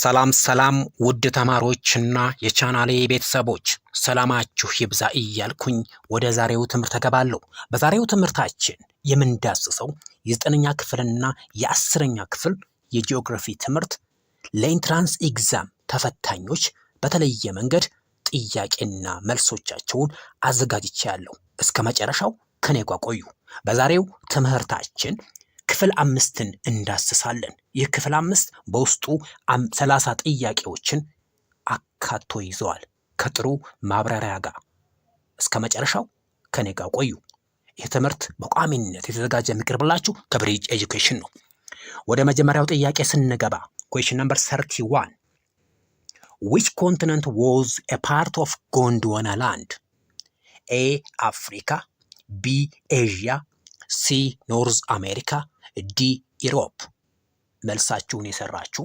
ሰላም ውድ ተማሪዎችና የቻናሌ ቤተሰቦች ሰላማችሁ ይብዛ እያልኩኝ ወደ ዛሬው ትምህርት ተገባለሁ። በዛሬው ትምህርታችን የምንዳስሰው የ9ኛ ክፍልና የ10ኛ ክፍል የጂኦግራፊ ትምህርት ለኢንትራንስ ኤግዛም ተፈታኞች በተለየ መንገድ ጥያቄና መልሶቻቸውን አዘጋጅቻለሁ። እስከ መጨረሻው ከኔ ጋር ቆዩ። በዛሬው ትምህርታችን ክፍል 5ን እንዳስሳለን። ይህ ክፍል 5 በውስጡ 30 ጥያቄዎችን አካቶ ይዘዋል ከጥሩ ማብራሪያ ጋር። እስከ መጨረሻው ከኔ ጋር ቆዩ። ይህ ትምህርት በቋሚነት የተዘጋጀ የሚቀርብላችሁ ከብሪጅ ኤጁኬሽን ነው። ወደ መጀመሪያው ጥያቄ ስንገባ question number 31 which continent was a part of Gondwana land? A. Africa, B. Asia, C. North America, D. Europe. መልሳችሁን የሰራችሁ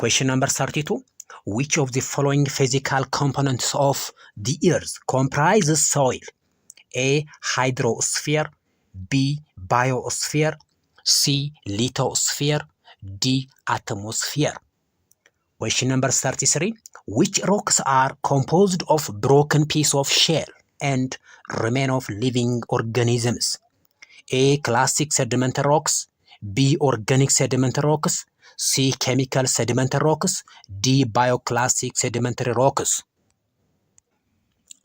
question number 32 which of the following physical components of the earth comprises soil? A. hydrosphere, B. biosphere, C. lithosphere, D. atmosphere. Question number 33 which rocks are composed of broken piece of shell and remain of living organisms? A. classic sedimentary rocks, B. organic sedimentary rocks, C. chemical sedimentary rocks, D. bioclastic sedimentary rocks.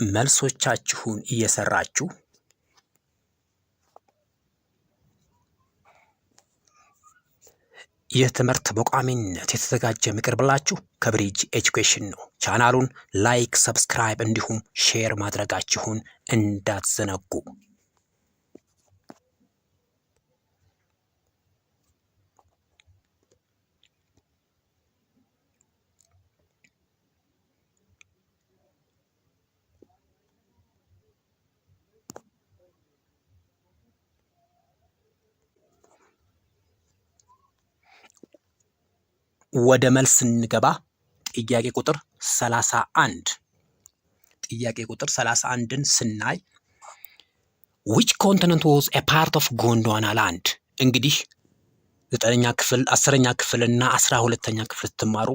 መልሶቻችሁን እየሰራችሁ ይህ ትምህርት በቋሚነት የተዘጋጀ የሚቀርብላችሁ ከብሪጅ ኤጁኬሽን ነው። ቻናሉን ላይክ፣ ሰብስክራይብ እንዲሁም ሼር ማድረጋችሁን እንዳትዘነጉ። ወደ መልስ እንገባ። ጥያቄ ቁጥር 31 ጥያቄ ቁጥር 31ን ስናይ which continent was a part of Gondwana land? እንግዲህ 9ኛ ክፍል 10ኛ ክፍል እና 12ኛ ክፍል ስትማሩ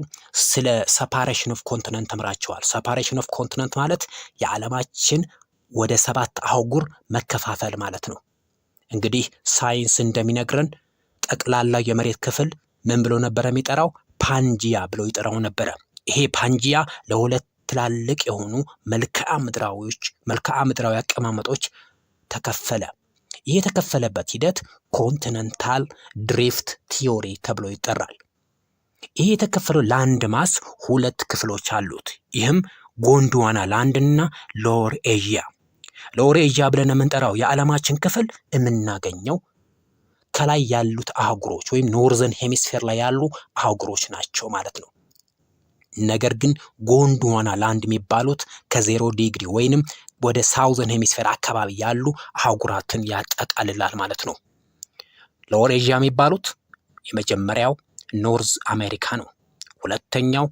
ስለ separation of continent ተምራችኋል። separation of continent ማለት የዓለማችን ወደ 7 አህጉር መከፋፈል ማለት ነው። እንግዲህ ሳይንስ እንደሚነግረን ጠቅላላ የመሬት ክፍል ምን ብሎ ነበር የሚጠራው? ፓንጂያ ብሎ ይጠራው ነበር። ይሄ ፓንጂያ ለሁለት ትላልቅ የሆኑ መልክዓ ምድራዊ አቀማመጦች ተከፈለ። ይሄ የተከፈለበት ሂደት ኮንቲኔንታል ድሪፍት ቲዮሪ ተብሎ ይጠራል። ይሄ የተከፈለው ላንድ ማስ 2 ክፍሎች አሉት። ይህም ጎንድዋና ላንድ እና ሎወር ኤዥያ። ሎወር ኤዥያ ብለን የምንጠራው የዓለማችን ክፍል የምናገኘው ከላይ ያሉት አህጉሮች ወይም ኖርዘርን ሄሚስፌር ላይ ያሉ አህጉሮች ናቸው ማለት ነው። ነገር ግን ጎንድዋና ላንድ የሚባሉት ከ0 ዲግሪ ወይንም ወደ ሳውዘርን ሄሚስፌር አካባቢ ያሉ አህጉራትን ያጠቃልላል ማለት ነው። ሎወር ኤዥያ የሚባሉት የመጀመሪያው ኖርዝ አሜሪካ ነው። ሁለተኛው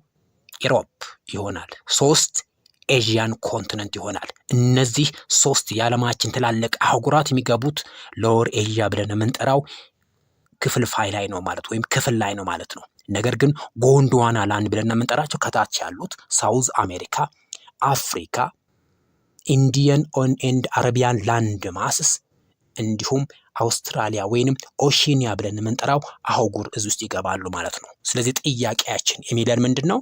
ኢሮፕ ይሆናል። 3 ኤዥያን ኮንቲነንት ይሆናል። እነዚህ 3 የዓለማችን ትላልቅ አህጉራት የሚገቡት ሎወር ኤዥያ ብለን የምንጠራው ክፍልፋይ ላይ ነው ማለት ወይም ክፍል ላይ ነው ማለት ነው። ነገር ግን ጎንድዋና ላንድ ብለን የምንጠራቸው ከታች ያሉት ሳውዝ አሜሪካ፣ አፍሪካ፣ ኢንዲየን ኤንድ አረቢያን ላንድ ማስስ እንዲሁም አውስትራሊያ ወይንም ኦሺኒያ ብለን የምንጠራው አህጉር እዚህ ውስጥ ይገባሉ ማለት ነው። ስለዚህ ጥያቄያችን የሚለን ምንድን ነው?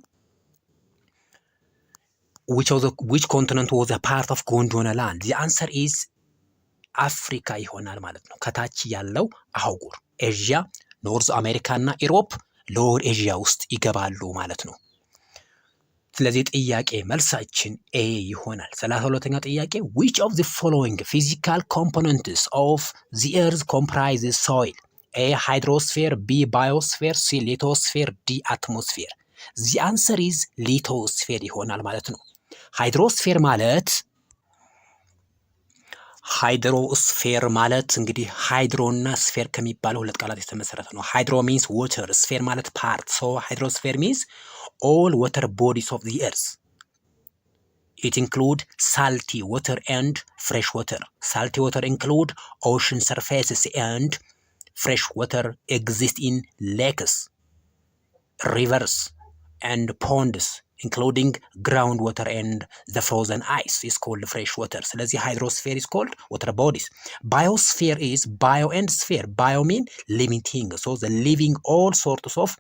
which continent was a part of Gondwana land? the answer is አፍሪካ ይሆናል ማለት ነው። ከታች ያለው አህጉር ኤዥያ፣ ኖርዝ አሜሪካ እና ኢሮፕ ሎወር ኤዥያ ውስጥ ይገባሉ ማለት ነው። ስለዚህ ጥያቄ መልሳችን ኤ ይሆናል። 32ኛ ጥያቄ which of the following physical components of the earth comprises soil? A. hydrosphere, B. biosphere, C. lithosphere, D. atmosphere. the answer is lithosphere ይሆናል ማለት ነው። ሃይድሮስፌር ማለት እንግዲህ ሃይድሮ እና ስፌር ከሚባለው 2 ቃላት የተመሰረተ ነው። ሃይድሮ means water, ስፌር ማለት part. so hydrosphere means all water bodies of the earth. it include salty water and fresh water. salty water include ocean surfaces and fresh water exist in lakes, rivers and ponds including groundwater and the frozen ice is called fresh water. ስለዚህ hydrosphere is called water bodies. Biosphere is bio and sphere. Bio mean living thing. So the living all sorts of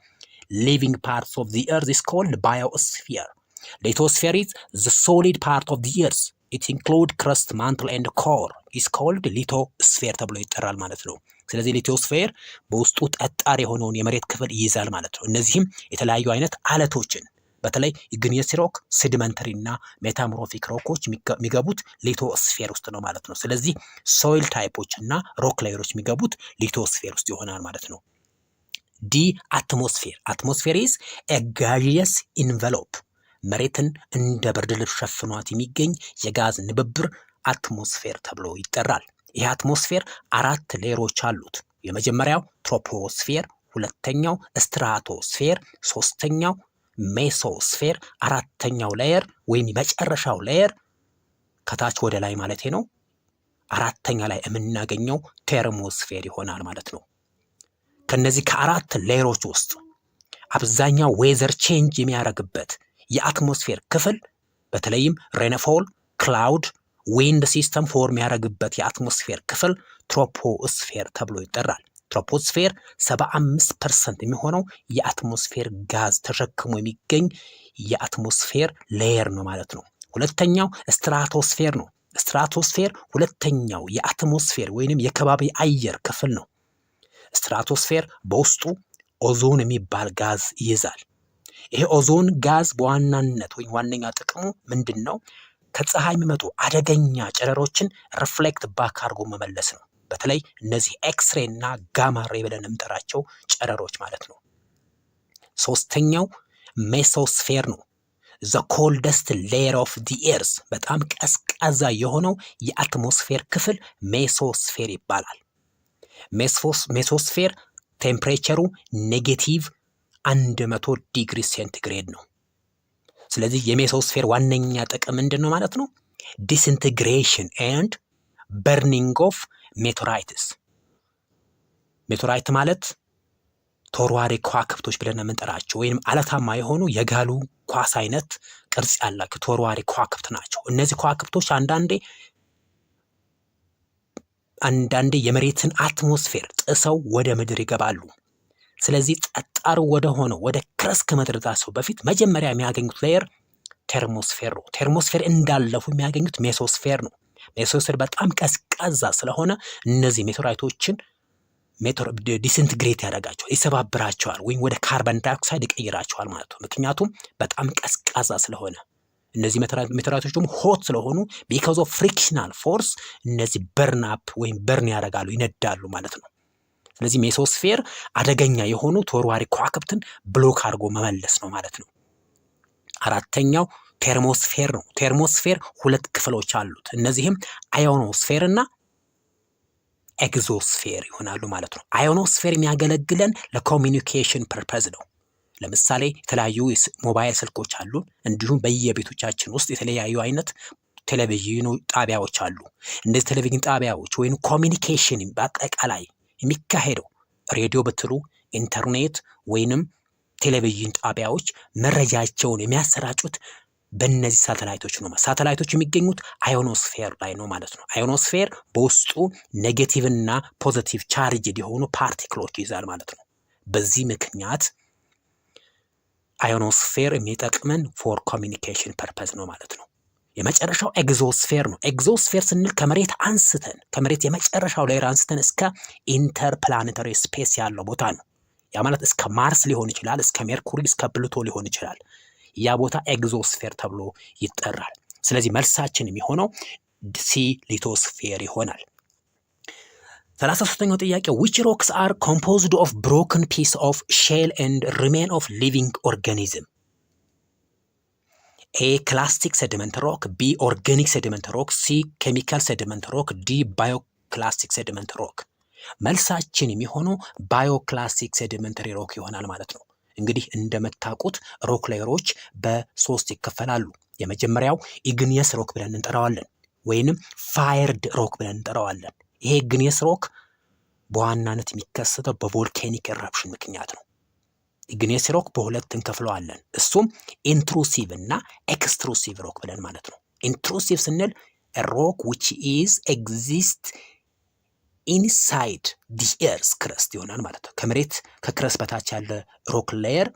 living parts of the earth is called biosphere. Lithosphere is the solid part of the earth. It include crust, mantle and core is called lithosphere ተብሎ ይጠራል ማለት ነው። ስለዚህ ሊቶስፌር በውስጡ ጠጣር የሆነውን የመሬት ክፍል ይይዛል ማለት ነው። እነዚህም የተለያዩ አይነት አለቶችን በተለይ ኢግኒየስ ሮክ፣ ሴዲመንተሪ እና ሜታሞርፊክ ሮኮች የሚገቡት ሊቶስፌር ውስጥ ነው ማለት ነው። ስለዚህ ሶይል ታይፖች እና ሮክ ላየሮች የሚገቡት ሊቶስፌር ውስጥ ይሆናል ማለት ነው። ዲ አትሞስፌር። አትሞስፌር ኢዝ ኤ ጋዥየስ ኢንቨሎፕ መሬትን እንደ ብርድ ልብስ ሸፍኗት የሚገኝ የጋዝ ንብብር አትሞስፌር ተብሎ ይጠራል። ይህ አትሞስፌር 4 ሌየሮች አሉት። የመጀመሪያው ትሮፖስፌር፣ ሁለተኛው ስትራቶስፌር፣ ሶስተኛው ሜሶስፌር፣ አራተኛው ሌየር ወይም የመጨረሻው ሌየር ከታች ወደ ላይ ማለት ነው። አራተኛ ላይ የምናገኘው ቴርሞስፌር ይሆናል ማለት ነው። ከነዚህ ከ4 ሌየሮች ውስጥ አብዛኛው ዌዘር ቼንጅ የሚያደርግበት የአትሞስፌር ክፍል በተለይም ሬንፎል፣ ክላውድ፣ ዊንድ ሲስተም ፎርም ያደረግበት የአትሞስፌር ክፍል ትሮፖስፌር ተብሎ ይጠራል። ትሮፖስፌር 75% የሚሆነው የአትሞስፌር ጋዝ ተሸክሞ የሚገኝ የአትሞስፌር ሌየር ነው ማለት ነው። ሁለተኛው ስትራቶስፌር ነው። ስትራቶስፌር ሁለተኛው የአትሞስፌር ወይንም የከባቢ አየር ክፍል ነው። ስትራቶስፌር በውስጡ ኦዞን የሚባል ጋዝ ይይዛል። ይሄ ኦዞን ጋዝ በዋናነት ወይም ዋነኛ ጥቅሙ ምንድን ነው? ከፀሐይ የሚመጡ አደገኛ ጨረሮችን ሪፍሌክት ባክ አድርጎ መመለስ ነው። በተለይ እነዚህ ኤክስሬ እና ጋማ ሬ ብለን የምንጠራቸው ጨረሮች ማለት ነው። ሶስተኛው ሜሶስፌር ነው። ዘ ኮልደስት ሌየር ኦፍ ዲ ኤርዝ በጣም ቀዝቃዛ የሆነው የአትሞስፌር ክፍል ሜሶስፌር ይባላል። ሜሶስፌር ቴምፕሬቸሩ ኔጌቲቭ 100 ዲግሪ ሴንቲግሬድ ነው። ስለዚህ የሜሶስፌር ዋነኛ ጥቅም ምንድን ነው ማለት ነው? ዲስኢንቴግሬሽን ኤንድ በርኒንግ ኦፍ ሜቶራይትስ። ሜቶራይት ማለት ተወርዋሪ ከዋክብቶች ብለን የምንጠራቸው ወይም አለታማ የሆኑ የጋሉ ኳስ አይነት ቅርጽ ያላቸው ተወርዋሪ ከዋክብት ናቸው። እነዚህ ከዋክብቶች አንዳንዴ የመሬትን አትሞስፌር ጥሰው ወደ ምድር ይገባሉ። ስለዚህ ጠጣሩ ወደ ሆነው ወደ ክረስት ከመድረሳቸው በፊት መጀመሪያ የሚያገኙት ሌየር ቴርሞስፌር ነው። ቴርሞስፌር እንዳለፉ የሚያገኙት ሜሶስፌር ነው። ሜሶስፌር በጣም ቀዝቃዛ ስለሆነ እነዚህ ሜቶራይቶችን ዲስኢንትግሬት ያደርጋቸዋል፣ ይሰባብራቸዋል ወይም ወደ ካርበን ዳይኦክሳይድ ይቀይራቸዋል ማለት ነው። ምክንያቱም በጣም ቀዝቃዛ ስለሆነ። እነዚህ ሜቶራይቶች ደግሞ ሆት ስለሆኑ ቢካዝ ኦፍ ፍሪክሽናል ፎርስ እነዚህ በርን አፕ ወይም በርን ያደርጋሉ፣ ይነዳሉ ማለት ነው። ስለዚህ ሜሶስፌር አደገኛ የሆኑ ተወርዋሪ ከዋክብትን ብሎክ አድርጎ መመለስ ነው ማለት ነው። አራተኛው ቴርሞስፌር ነው። ቴርሞስፌር 2 ክፍሎች አሉት። እነዚህም አዮኖስፌር እና ኤግዞስፌር ይሆናሉ ማለት ነው። አዮኖስፌር የሚያገለግለን ለኮሚኒኬሽን ፐርፐዝ ነው። ለምሳሌ የተለያዩ ሞባይል ስልኮች አሉን። እንዲሁም በየቤቶቻችን ውስጥ የተለያዩ አይነት ቴሌቪዥን ጣቢያዎች አሉ። እነዚህ ቴሌቪዥን ጣቢያዎች ወይም ኮሚኒኬሽን በአጠቃላይ የሚካሄደው ሬዲዮ ብትሉ ኢንተርኔት ወይንም ቴሌቪዥን ጣቢያዎች መረጃቸውን የሚያሰራጩት በእነዚህ ሳተላይቶች ነው። ሳተላይቶች የሚገኙት አዮኖስፌር ላይ ነው ማለት ነው። አዮኖስፌር በውስጡ ኔጌቲቭ እና ፖዚቲቭ ቻርጅድ የሆኑ ፓርቲክሎች ይዛል ማለት ነው። በዚህ ምክንያት አዮኖስፌር የሚጠቅመን ፎር ኮሚኒኬሽን ፐርፐዝ ነው ማለት ነው። የመጨረሻው ኤግዞስፌር ነው። ኤግዞስፌር ስንል ከመሬት የመጨረሻው ሌየር አንስተን እስከ ኢንተርፕላኔታሪ ስፔስ ያለው ቦታ ነው። ያ ማለት እስከ ማርስ ሊሆን ይችላል፣ እስከ ሜርኩሪ፣ እስከ ፕሉቶ ሊሆን ይችላል። ያ ቦታ ኤግዞስፌር ተብሎ ይጠራል። ስለዚህ መልሳችን የሚሆነው ሲ ሊቶስፌር ይሆናል። 33ኛው ጥያቄ which rocks are composed of broken piece of shell and remain of living organism? A clastic sediment rock, B organic sediment rock, C chemical sediment rock, D bioclastic sediment rock። መልሳችን የሚሆነው ባዮክላስቲክ ሴዲመንተሪ ሮክ ይሆናል ማለት ነው። እንግዲህ እንደምታውቁት ሮክ ሌየሮች በ3 ይከፈላሉ። የመጀመሪያው ኢግኒየስ ሮክ ብለን እንጠራዋለን ወይንም ፋየርድ ሮክ ብለን እንጠራዋለን። ይሄ ኢግኒየስ ሮክ በዋናነት የሚከሰተው በቮልካኒክ ኤረፕሽን ምክንያት ነው። ኢግኔስ ሮክ በሁለት እንከፍለዋለን። እሱም ኢንትሩሲቭ እና ኤክስትሩሲቭ ሮክ ብለን ማለት ነው። ኢንትሩሲቭ ስንል ሮክ ዊች ኢዝ ኤግዚስት ኢንሳይድ ዲ ኤርስ ክረስት ይሆናል ማለት ነው። ከመሬት ከክረስት በታች ያለ ሮክ ሌየር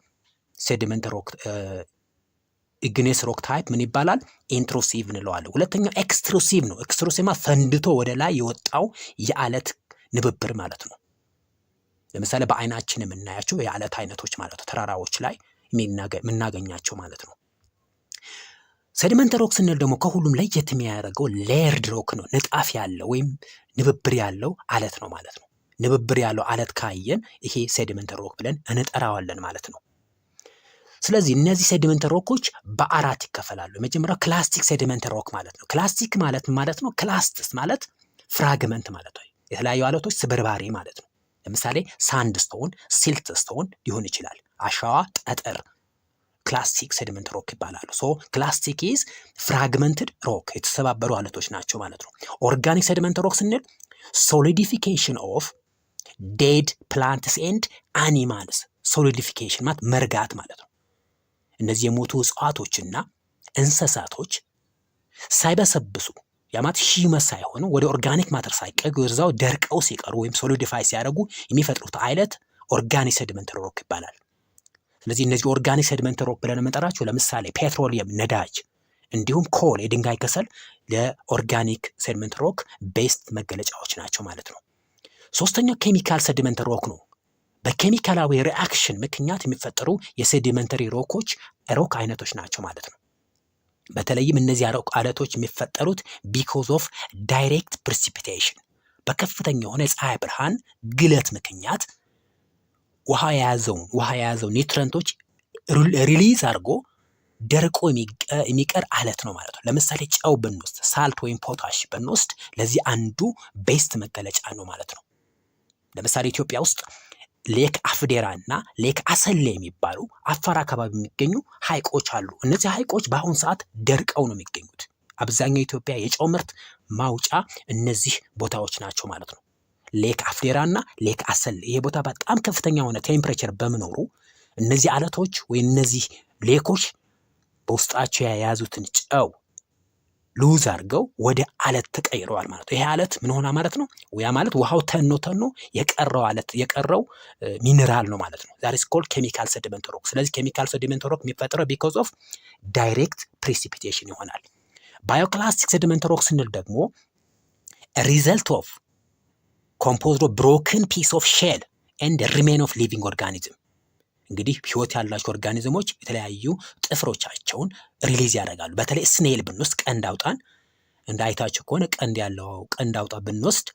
ሴዲመንት ሮክ ኢግኔስ ሮክ ታይፕ ምን ይባላል? ኢንትሩሲቭ እንለዋለን። ሁለተኛው ኤክስትሩሲቭ ነው። ኤክስትሩሲቭ ማለት ፈንድቶ ወደ ላይ የወጣው የአለት ንብብር ማለት ነው። ለምሳሌ በአይናችን የምናያቸው የአለት አይነቶች ማለት ነው። ተራራዎች ላይ የምናገኛቸው ማለት ነው። ሴዲመንት ሮክ ስንል ደግሞ ከሁሉም ለየት የሚያደርገው ሌየርድ ሮክ ነው። ንጣፍ ያለው ወይም ንብብር ያለው አለት ነው ማለት ነው። ንብብር ያለው አለት ካየን ይሄ ሴዲመንት ሮክ ብለን እንጠራዋለን ማለት ነው። ስለዚህ እነዚህ ሴዲመንት ሮኮች በአራት ይከፈላሉ። የመጀመሪያው ክላስቲክ ሴዲመንት ሮክ ማለት ነው። ክላስቲክ ማለት ነው ክላስትስ ማለት ፍራግመንት ማለት ነው። የተለያዩ አለቶች ስብርባሪ ማለት ነው። ለምሳሌ ሳንድስቶን፣ ሲልትስቶን ሊሆን ይችላል። አሸዋ፣ ጠጠር ክላስቲክ ሴዲመንት ሮክ ይባላሉ። ሶ ክላስቲክ ኢዝ ፍራግመንትድ ሮክ የተሰባበሩ አለቶች ናቸው ማለት ነው። ኦርጋኒክ ሴዲመንት ሮክ ስንል ሶሊዲፊኬሽን ኦፍ ዴድ ፕላንትስ ኤንድ አኒማልስ። ሶሊዲፊኬሽን ማለት መርጋት ማለት ነው። እነዚህ የሞቱ እጽዋቶችና እንስሳቶች ሳይበሰብሱ ያማት ሂመስ ሳይሆኑ ወደ ኦርጋኒክ ማተር ሳይቀጉ እዛው ደርቀው ሲቀሩ ወይም ሶሊዲፋይ ሲያደርጉ የሚፈጥሩት አይነት ኦርጋኒክ ሴዲመንት ሮክ ይባላል። ስለዚህ እነዚህ ኦርጋኒክ ሴዲመንት ሮክ ብለን የምንጠራቸው ለምሳሌ ፔትሮሊየም ነዳጅ፣ እንዲሁም ኮል የድንጋይ ከሰል ለኦርጋኒክ ሴዲመንት ሮክ ቤስት መገለጫዎች ናቸው ማለት ነው። ሶስተኛው ኬሚካል ሴዲመንት ሮክ ነው። በኬሚካላዊ ሪአክሽን ምክንያት የሚፈጠሩ የሴዲመንተሪ ሮክ አይነቶች ናቸው ማለት ነው። በተለይም እነዚህ አለቶች የሚፈጠሩት ቢኮዝ ኦፍ ዳይሬክት ፕሪሲፒቴሽን በከፍተኛ የሆነ የፀሐይ ብርሃን ግለት ምክንያት ውሃ የያዘው ኒውትረንቶች ሪሊዝ አድርጎ ደርቆ የሚቀር አለት ነው ማለት ነው። ለምሳሌ ጨው ብንወስድ ሳልት ወይም ፖታሽ ብንወስድ ለዚህ አንዱ ቤስት መገለጫ ነው ማለት ነው። ለምሳሌ ኢትዮጵያ ውስጥ ሌክ አፍዴራ እና ሌክ አሰሌ የሚባሉ አፋር አካባቢ የሚገኙ ሐይቆች አሉ። እነዚህ ሐይቆች በአሁኑ ሰዓት ደርቀው ነው የሚገኙት። አብዛኛው ኢትዮጵያ የጨው ምርት ማውጫ እነዚህ ቦታዎች ናቸው ማለት ነው። ሌክ አፍዴራ እና ሌክ አሰሌ። ይሄ ቦታ በጣም ከፍተኛ የሆነ ቴምፕሬቸር በመኖሩ እነዚህ አለቶች ወይ እነዚህ ሌኮች በውስጣቸው የያዙትን ጨው ሉዝ አድርገው ወደ አለት ተቀይረዋል ማለት ነው። ይሄ አለት ምን ሆና ማለት ነው? ያ ማለት ውሃው ተኖ የቀረው ሚነራል ነው ማለት ነው። ዛት ኢዝ ኮልድ ኬሚካል ሴዲመንት ሮክ። ስለዚህ ኬሚካል ሴዲመንት ሮክ የሚፈጠረው ቢኮዝ ኦፍ ዳይሬክት ፕሪሲፒቴሽን ይሆናል። ባዮክላስቲክ ሴዲመንት ሮክ ስንል ደግሞ ሪዘልት ኦፍ ኮምፖዝድ ኦፍ ብሮክን ፒስ ኦፍ ሼል ኤንድ ሪሜን ኦፍ ሊቪንግ ኦርጋኒዝም። እንግዲህ ህይወት ያላቸው ኦርጋኒዝሞች የተለያዩ ጥፍሮቻቸውን ሪሊዝ ያደርጋሉ። በተለይ ስኔል ብንወስድ ቀንድ አውጣን እንደ አይታችሁ ከሆነ ቀንድ ያለው ቀንድ አውጣ ብንወስድ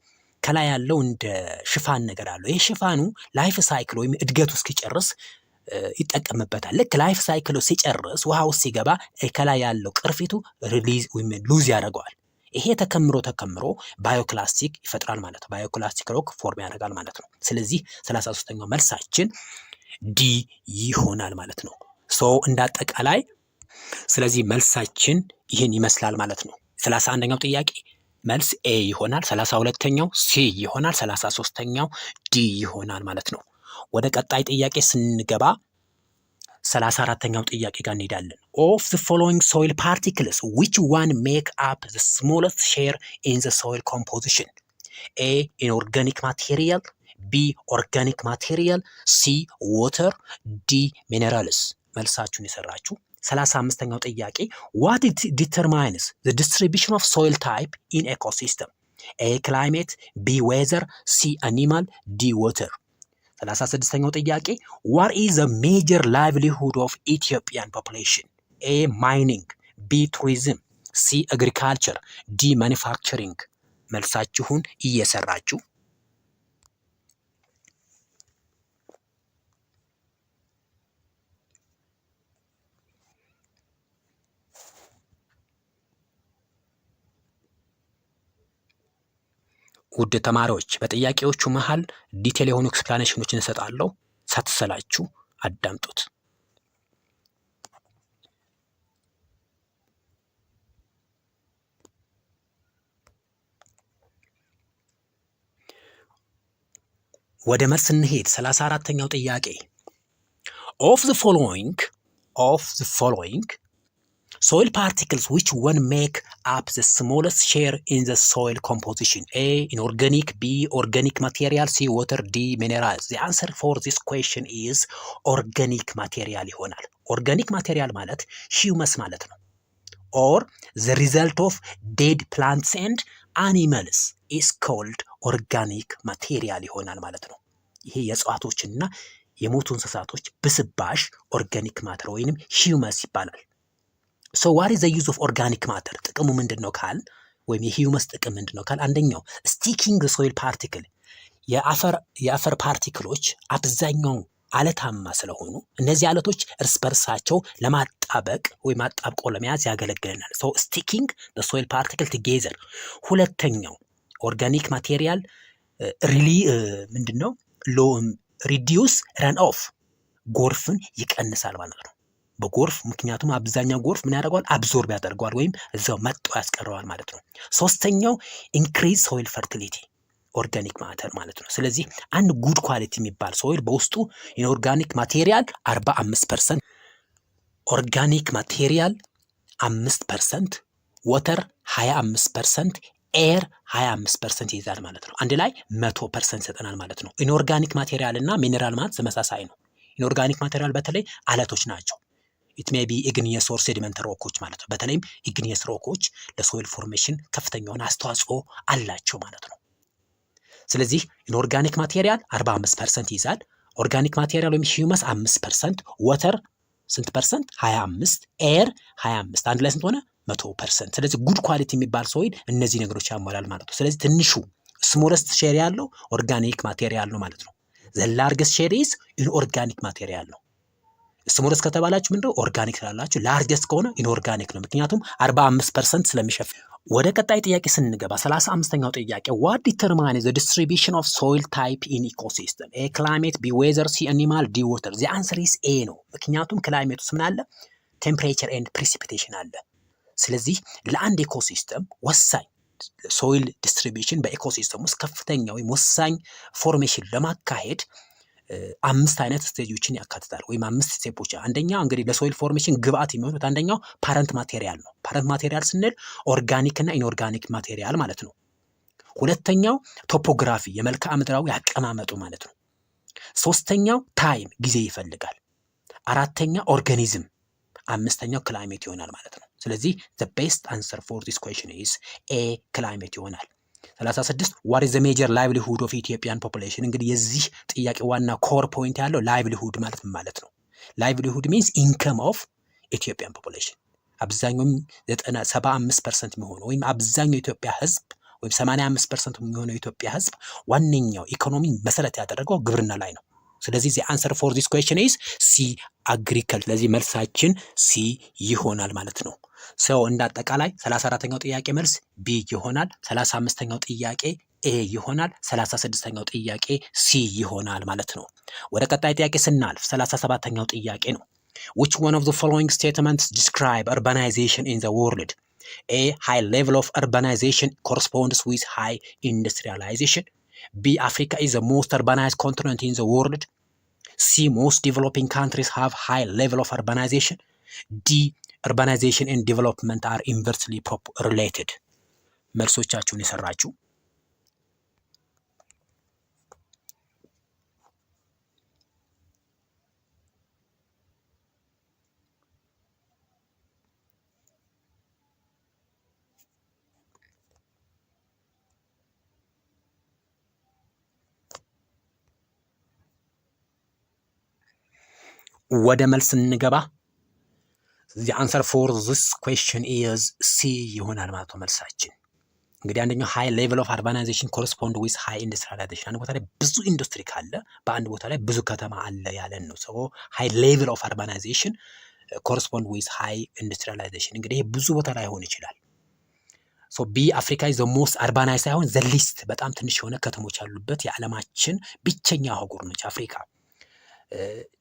ከላይ ያለው እንደ ሽፋን ነገር አለው። ይህ ሽፋኑ ላይፍ ሳይክል ወይም እድገቱ እስኪጨርስ ይጠቀምበታል። ልክ ላይፍ ሳይክሉ ሲጨርስ ውሃ ውስጥ ሲገባ ከላይ ያለው ቅርፊቱ ሪሊዝ ወይም ሉዝ ያደርገዋል። ይሄ ተከምሮ ባዮክላስቲክ ይፈጥራል ማለት ነው። ባዮክላስቲክ ሮክ ፎርም ያደርጋል ማለት ነው። ስለዚህ 33ኛው መልሳችን ዲ ይሆናል ማለት ነው። ሶ እንዳጠቃላይ ስለዚህ መልሳችን ይህን ይመስላል ማለት ነው። 31ኛው ጥያቄ መልስ ኤ ይሆናል። 32ኛው ሲ ይሆናል። 33ኛው ዲ ይሆናል ማለት ነው። ወደ ቀጣይ ጥያቄ ስንገባ 34ኛው ጥያቄ ጋር እንሄዳለን። ኦፍ ዘ ፎሎዊንግ ሶይል ፓርቲክልስ ዊች ዋን ሜክ አፕ ዘ ስሞለስት ሼር ኢን ዘ ሶይል ኮምፖዚሽን? ኤ ኢንኦርጋኒክ ማቴሪያል፣ ቢ ኦርጋኒክ ማቴሪያል፣ ሲ ዋተር፣ ዲ ሚነራልስ። መልሳችሁን የሰራችሁ 35ኛው ጥያቄ ዋት ዲተርማይንስ ዘ ዲስትሪቢዩሽን ኦፍ ሶይል ታይፕ ኢን ኤኮሲስተም? ኤ ክላይሜት፣ ቢ ዌዘር፣ ሲ አኒማል፣ ዲ ዋተር። 36ኛው ጥያቄ ዋት ኢዝ ዘ ሜጀር ላይቭሊሁድ ኦፍ ኢትዮጵያን ፖፑሌሽን? ኤ ማይኒንግ፣ ቢ ቱሪዝም፣ ሲ አግሪካልቸር፣ ዲ ማኒፋክቸሪንግ። መልሳችሁን እየሰራችሁ ውድ ተማሪዎች በጥያቄዎቹ መሃል ዲቴል የሆኑ ኤክስፕላኔሽኖችን እንሰጣለሁ። ሳትሰላችሁ አዳምጡት። ወደ መልስ እንሄድ። 34ኛው ጥያቄ of the following soil particles, which one make up the smallest share in the soil composition? A. Inorganic. B. Organic material. C. Water. D. Minerals. The answer for this question is organic material ይሆናል። ኦርጋኒክ ማቴሪያል ማለት ሂውመስ ማለት ነው። or the result of dead plants and animals is called organic material ይሆናል ማለት ነው። ይሄ የእጽዋቶችና የሞቱ እንስሳቶች ብስባሽ ኦርጋኒክ ማተር ወይንም ሂውመስ ይባላል። ሶ ዋት ኢዝ ዘ ዩዝ ኦፍ ኦርጋኒክ ማተር? ጥቅሙ ምንድነው ካል ወይም የሂውመስ ጥቅም ምንድነው ካል፣ አንደኛው ስቲኪንግ ሶይል ፓርቲክል፣ የአፈር ፓርቲክሎች አብዛኛው አለታማ ስለሆኑ እነዚህ አለቶች እርስ በርሳቸው ለማጣበቅ ወይም አጣብቆ ለመያዝ ያገለግለናል። ሶ ስቲኪንግ ዘ ሶይል ፓርቲክል ቱጌዘር። ሁለተኛው ኦርጋኒክ ማቴሪያል ምንድነው ሪዲዩስ ረን ኦፍ፣ ጎርፍን ይቀንሳል ማለት ነው። በጎርፍ ምክንያቱም አብዛኛው ጎርፍ ምን ያደርገዋል? አብዞርብ ያደርገዋል ወይም እዛው መጥቶ ያስቀረዋል ማለት ነው። ሶስተኛው ኢንክሪዝ ሶይል ፈርቲሊቲ፣ ኦርጋኒክ ማተር ማለት ነው። ስለዚህ አንድ ጉድ ኳሊቲ የሚባል ሶይል በውስጡ ኢንኦርጋኒክ ማቴሪያል 45%፣ ኦርጋኒክ ማቴሪያል 5%፣ ወተር 25%፣ ኤር 25% ይይዛል ማለት ነው። አንድ ላይ 100% ይሰጠናል ማለት ነው። ኢንኦርጋኒክ ማቴሪያል እና ሚኔራል ማለት ተመሳሳይ ነው። ኢንኦርጋኒክ ማቴሪያል በተለይ አለቶች ናቸው። ኢት ሜይ ቢ ኢግኒየስ ኦር ሴዲመንተሪ ሮኮች ማለት ነው። በተለይም ኢግኒየስ ሮኮች ለሶይል ፎርሜሽን ከፍተኛ የሆነ አስተዋጽኦ አላቸው ማለት ነው። ስለዚህ ኢንኦርጋኒክ ማቴሪያል 45% ይይዛል። ኦርጋኒክ ማቴሪያል ወይም ሂውመስ 5%፣ ወተር ስንት ፐርሰንት? 25፣ ኤር 25፣ አንድ ላይ ስንት ሆነ? 100%። ስለዚህ ጉድ ኳሊቲ የሚባል ሶይል እነዚህ ነገሮች ያሟላል ማለት ነው። ስለዚህ ትንሹ ስሞለስት ሼር ያለው ኦርጋኒክ ማቴሪያል ነው ማለት ነው። ዘ ላርገስት ሼር ኢዝ ኢንኦርጋኒክ ማቴሪያል ነው። ስሞለስት ከተባላችሁ ምንድነው? ኦርጋኒክ ስላላችሁ፣ ላርገስት ከሆነ ኢንኦርጋኒክ ነው። ምክንያቱም 45% ስለሚሸፍን። ወደ ቀጣይ ጥያቄ ስንገባ 35ኛው ጥያቄ ዋት ዲተርማይንስ ዘ ዲስትሪቢዩሽን ኦፍ ሶይል ታይፕ ኢን ኢኮሲስተም? ኤ ክላይሜት፣ ቢ ዌዘር፣ ሲ አኒማል፣ ዲ ዋተር። ዘ አንሰር ኢዝ ኤ ነው። ምክንያቱም ክላይሜት ውስጥ ምን አለ? ቴምፕሬቸር ኤንድ ፕሪሲፒቴሽን አለ። ስለዚህ ለአንድ ኢኮሲስተም ወሳኝ ሶይል ዲስትሪቢዩሽን በኢኮሲስተም ውስጥ ከፍተኛ ወይም ወሳኝ ፎርሜሽን ለማካሄድ 5 አይነት ስቴጆችን ያካትታል ወይም 5 ስቴፖች። አንደኛው እንግዲህ ለሶይል ፎርሜሽን ግብአት የሚሆኑት አንደኛው ፓረንት ማቴሪያል ነው። ፓረንት ማቴሪያል ስንል ኦርጋኒክ እና ኢንኦርጋኒክ ማቴሪያል ማለት ነው። ሁለተኛው ቶፖግራፊ፣ የመልክዓ ምድራዊ አቀማመጡ ማለት ነው። ሶስተኛው ታይም፣ ጊዜ ይፈልጋል። አራተኛ ኦርጋኒዝም፣ አምስተኛው ክላይሜት ይሆናል ማለት ነው። ስለዚህ the best answer for this question is A ክላይሜት ይሆናል። 36 what is the major livelihood of Ethiopian population? እንግዲህ የዚህ ጥያቄ ዋና ኮር ፖይንት ያለው livelihood ማለት ምን ማለት ነው? livelihood means income of Ethiopian population። አብዛኛው 75% የሚሆነው ወይም አብዛኛው የኢትዮጵያ ህዝብ ወይም 85% የሚሆነው የኢትዮጵያ ህዝብ ዋነኛው ኢኮኖሚ መሰረት ያደረገው ግብርና ላይ ነው። ስለዚህ the answer for this question is C agriculture። ስለዚህ መልሳችን C ይሆናል ማለት ነው። ሰው እንዳጠቃላይ 34ኛው ጥያቄ መልስ ቢ ይሆናል። 35ኛው ጥያቄ ኤ ይሆናል። 36ኛው ጥያቄ ሲ ይሆናል ማለት ነው። ወደ ቀጣይ ጥያቄ ስናልፍ 37ኛው ጥያቄ ነው። which one of the following statements describe urbanization in the world? A high level of urbanization corresponds with high industrialization. B Africa is the most urbanized continent in the world. C most developing countries have high level of urbanization. D urbanization and development are inversely related። መልሶቻችሁን የሰራችሁ ወደ መልስ እንገባ። the answer for this question is C ይሆናል ማለት ነው መልሳችን። እንግዲህ አንደኛው high level of urbanization correspond with high industrialization። አንድ ቦታ ላይ ብዙ ኢንዱስትሪ ካለ በአንድ ቦታ ላይ ብዙ ከተማ አለ ያለን ነው። so high level of urbanization correspond with high industrialization። እንግዲህ ይሄ ብዙ ቦታ ላይ ሆነ ይችላል። so B Africa is the most urbanized ሳይሆን the least፣ በጣም ትንሽ የሆነ ከተሞች ያሉበት የዓለማችን ብቸኛ አህጉር ነች አፍሪካ።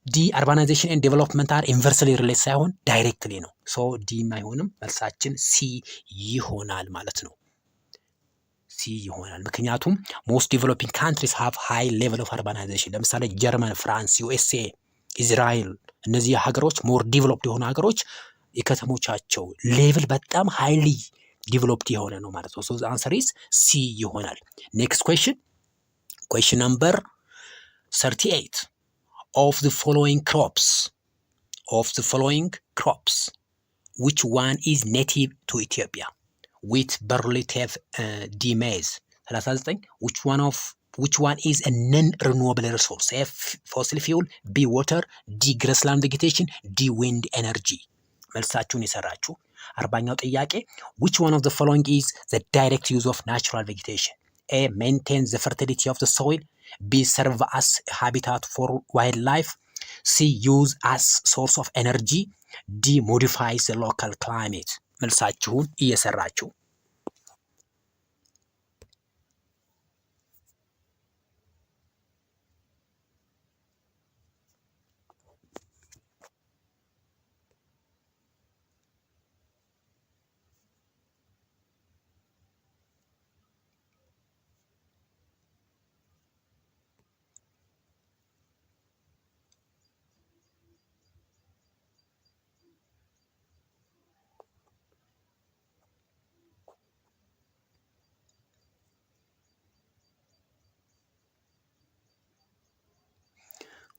ዲ urbanization and development are inversely related ሳይሆን ዳይሬክትሊ ነው። ሶ ዲ አይሆንም፣ መልሳችን ሲ ይሆናል ማለት ነው። ሲ ይሆናል ምክንያቱም most developing countries have high level of urbanization። ለምሳሌ ጀርመን፣ ፍራንስ፣ ዩኤስኤ፣ እስራኤል እነዚህ ሀገሮች ሞር ዲቨሎፕድ የሆኑ ሀገሮች የከተሞቻቸው ሌቭል በጣም ሃይሊ ዲቨሎፕድ የሆነ ነው ማለት ነው። ሶ አንሰር ኢዝ ሲ ይሆናል። ኔክስት question number 38 of the following crops which one is native to Ethiopia? wheat, barley, teff, maize. 39 which one is a non-renewable resource? A. fossil fuel, B. water, D. grassland vegetation, D. wind energy. መልሳችሁን የሰራችሁ 40ኛው ጥያቄ which one of the following is the direct use of natural vegetation? A. maintain the fertility of the soil, B. serve as a habitat for wildlife, C. use as source of energy, D. modifies the local climate. መልሳችሁን እየሰራችሁ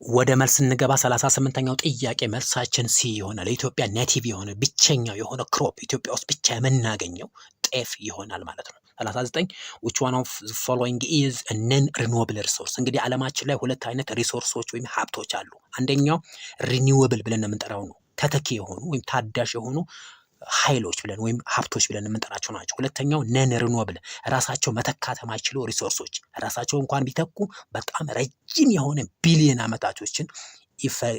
ወደ መልስ እንገባ። 38ኛው ጥያቄ መልሳችን ሲ ይሆናል። ኢትዮጵያ ኔቲቭ የሆነ ብቸኛው የሆነ ክሮፕ ኢትዮጵያ ውስጥ ብቻ የምናገኘው ጤፍ ይሆናል ማለት ነው። 39 which one of the following is a non-renewable resource? እንግዲህ ዓለማችን ላይ ሁለት አይነት ሪሶርሶች ወይም ሀብቶች አሉ። አንደኛው ሪኒዌብል ብለን የምንጠራው ነው፣ ተተኪ የሆኑ ወይም ታዳሽ የሆኑ ኃይሎች ብለን ወይም ሀብቶች ብለን የምንጠራቸው ናቸው። ሁለተኛው ነን ሪኒዌብል ራሳቸው መተካት የማይችሉ ሪሶርሶች፣ ራሳቸው እንኳን ቢተኩ በጣም ረጅም የሆነ ቢሊየን ዓመታቶችን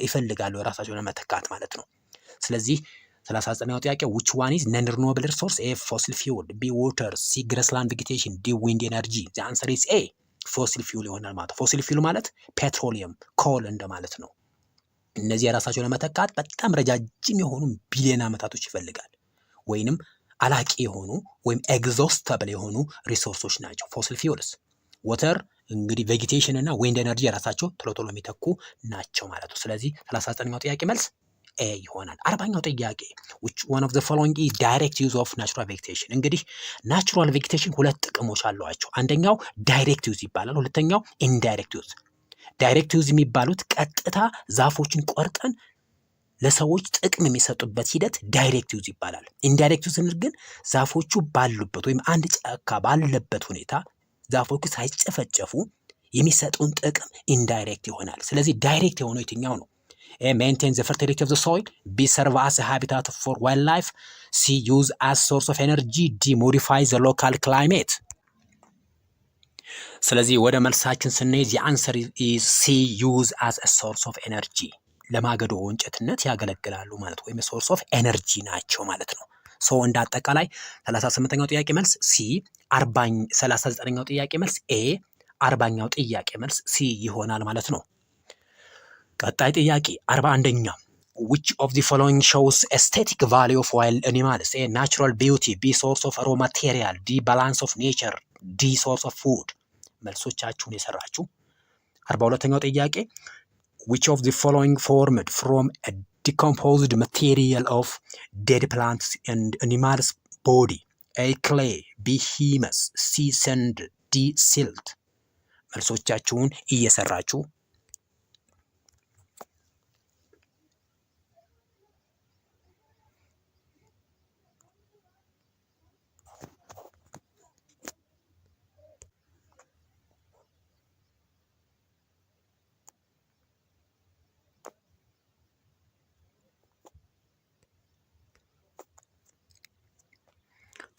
ይፈልጋሉ ራሳቸውን ለመተካት ማለት ነው። ስለዚህ 39ኛው ጥያቄ which one is non renewable resource? A. fossil fuel, B. water, C. grassland vegetation, D. wind energy. the answer is A. fossil fuel ይሆናል ማለት ነው። ፎሲል ፊውል ማለት ፔትሮሊየም ኮል እንደማለት ነው። እነዚህ የራሳቸው ለመተካት በጣም ረጃጅም የሆኑ ቢሊየን ዓመታቶች ይፈልጋል፣ ወይንም አላቂ የሆኑ ወይም ኤግዞስታብል የሆኑ ሪሶርሶች ናቸው ፎሲል ፊውልስ። ወተር እንግዲህ ቬጂቴሽን እና ዊንድ ኤነርጂ የራሳቸው ቶሎ የሚተኩ ናቸው ማለት ነው። ስለዚህ 39ኛው ጥያቄ መልስ ኤ ይሆናል። 40ኛው ጥያቄ which one of the following is direct use of natural vegetation? እንግዲህ ናቹራል ቬጂቴሽን ሁለት ጥቅሞች አሏቸው። አንደኛው ዳይሬክት ዩዝ ይባላል፣ ሁለተኛው ኢንዳይሬክት ዩዝ። ዳይሬክት ዩዝ የሚባሉት ቀጥታ ዛፎችን ቆርጠን ለሰዎች ጥቅም የሚሰጡበት ሂደት ዳይሬክት ዩዝ ይባላል። ኢንዳይሬክት ዩዝ ስንል ግን ዛፎቹ ባሉበት ወይም አንድ ጫካ ባለበት ሁኔታ ዛፎቹ ሳይጨፈጨፉ የሚሰጡን ጥቅም ኢንዳይሬክት ይሆናል። ስለዚህ ዳይሬክት የሆነው የትኛው ነው? A. maintain the fertility of the soil, B. serve as a habitat for wildlife, C. use as source of energy, D. modify the local climate. ስለዚህ ወደ መልሳችን ስንሄድ የአንሰር is C. use as a source of energy ለማገዶ እንጨትነት ያገለግላሉ ማለት ወይም ሶርስ ኦፍ ኤነርጂ ናቸው ማለት ነው። ሶ እንደ አጠቃላይ 38ኛው ጥያቄ መልስ ሲ፣ 39ኛው ጥያቄ መልስ ኤ፣ 40ኛው ጥያቄ መልስ ሲ ይሆናል ማለት ነው። ቀጣይ ጥያቄ 41ኛ which of the following shows aesthetic value of wild animals? A. natural beauty, B. source of raw material, D. balance of nature, D. source of food. መልሶቻችሁን የሰራችሁ 42ኛው ጥያቄ which of the following formed from a decomposed material of dead plants and animals body? A. clay, B. humus, C. sand, D. silt. መልሶቻችሁን እየሰራችሁ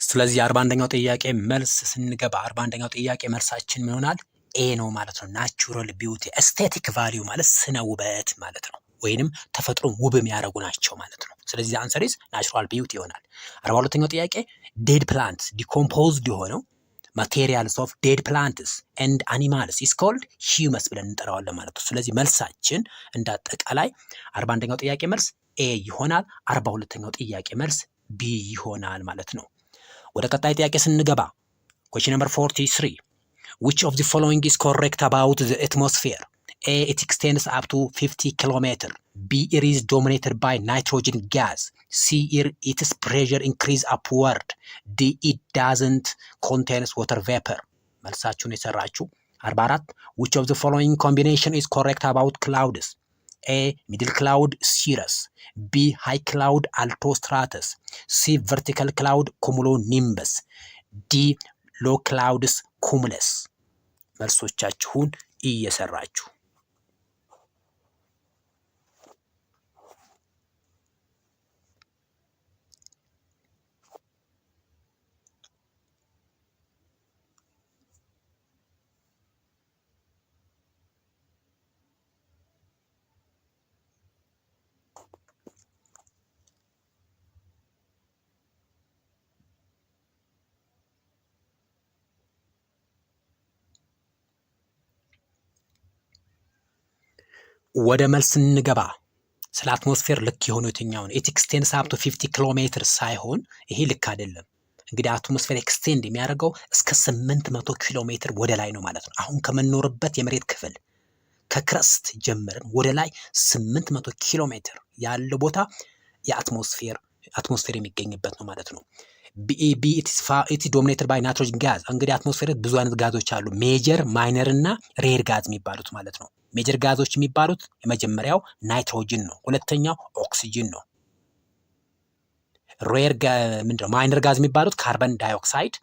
ስለዚህ 41ኛው ጥያቄ መልስ ስንገባ 41ኛው ጥያቄ መልሳችን ምን ይሆናል? ኤ ነው ማለት ነው። ናቹራል ቢዩቲ ኤስቴቲክ ቫልዩ ማለት ስነ ውበት ማለት ነው፣ ወይንም ተፈጥሮ ውብ የሚያደርጉ ናቸው ማለት ነው። ስለዚህ አንሰር ኢዝ ናቹራል ቢዩቲ ይሆናል። 42ኛው ጥያቄ ዴድ ፕላንትስ ዲኮምፖዝድ የሆነው ማቴሪያልስ ኦፍ ዴድ ፕላንትስ ኤንድ አኒማልስ ኢዝ ኮልድ ሂውመስ ብለን እንጠራዋለን ማለት ነው። ስለዚህ መልሳችን እንዳጠቃላይ 41ኛው ጥያቄ መልስ ኤ ይሆናል፣ 42ኛው ጥያቄ መልስ ቢ ይሆናል ማለት ነው። ወደ ቀጣይ ጥያቄ ስንገባ question number 43 which of the following is correct about the atmosphere? A. it extends up to 50 kilometers, B, air is dominated by nitrogen gas. C, air, its pressure increase upward. D, it doesn't contains water vapor. መልሳችሁን የሰራችሁ 44 which of the following combination is correct about clouds? A, middle cloud cirrus. B, high cloud altostratus. C, vertical cloud cumulonimbus. D, low clouds cumulus. መልሶቻችሁን እየሰራችሁ ወደ መልስ እንገባ። ስለ አትሞስፌር ልክ የሆነው የትኛው ነው? ኢት ኤክስቴንድስ አፕ ቱ 50 ኪሎ ሜትር ሳይሆን ይሄ ልክ አይደለም። እንግዲህ አትሞስፌር ኤክስቴንድ የሚያደርገው እስከ 800 ኪሎ ሜትር ወደ ላይ ነው ማለት ነው። አሁን ከምንኖርበት የመሬት ክፍል ከክረስት ጀምረን ወደ ላይ 800 ኪሎ ሜትር ያለው ቦታ የአትሞስፌር የሚገኝበት ነው ማለት ነው። ቢ ኢት ዶሚኔትድ ባይ ናይትሮጅን ጋዝ። እንግዲህ አትሞስፌር ብዙ አይነት ጋዞች አሉ። ሜጀር፣ ማይነር እና ሬር ጋዝ የሚባሉት ማለት ነው። ሜጀር ጋዞች የሚባሉት የመጀመሪያው ናይትሮጅን ነው። ሁለተኛው ኦክሲጅን ነው። ሬር ምንድነው? ማይነር ጋዝ የሚባሉት ካርበን ዳይኦክሳይድ፣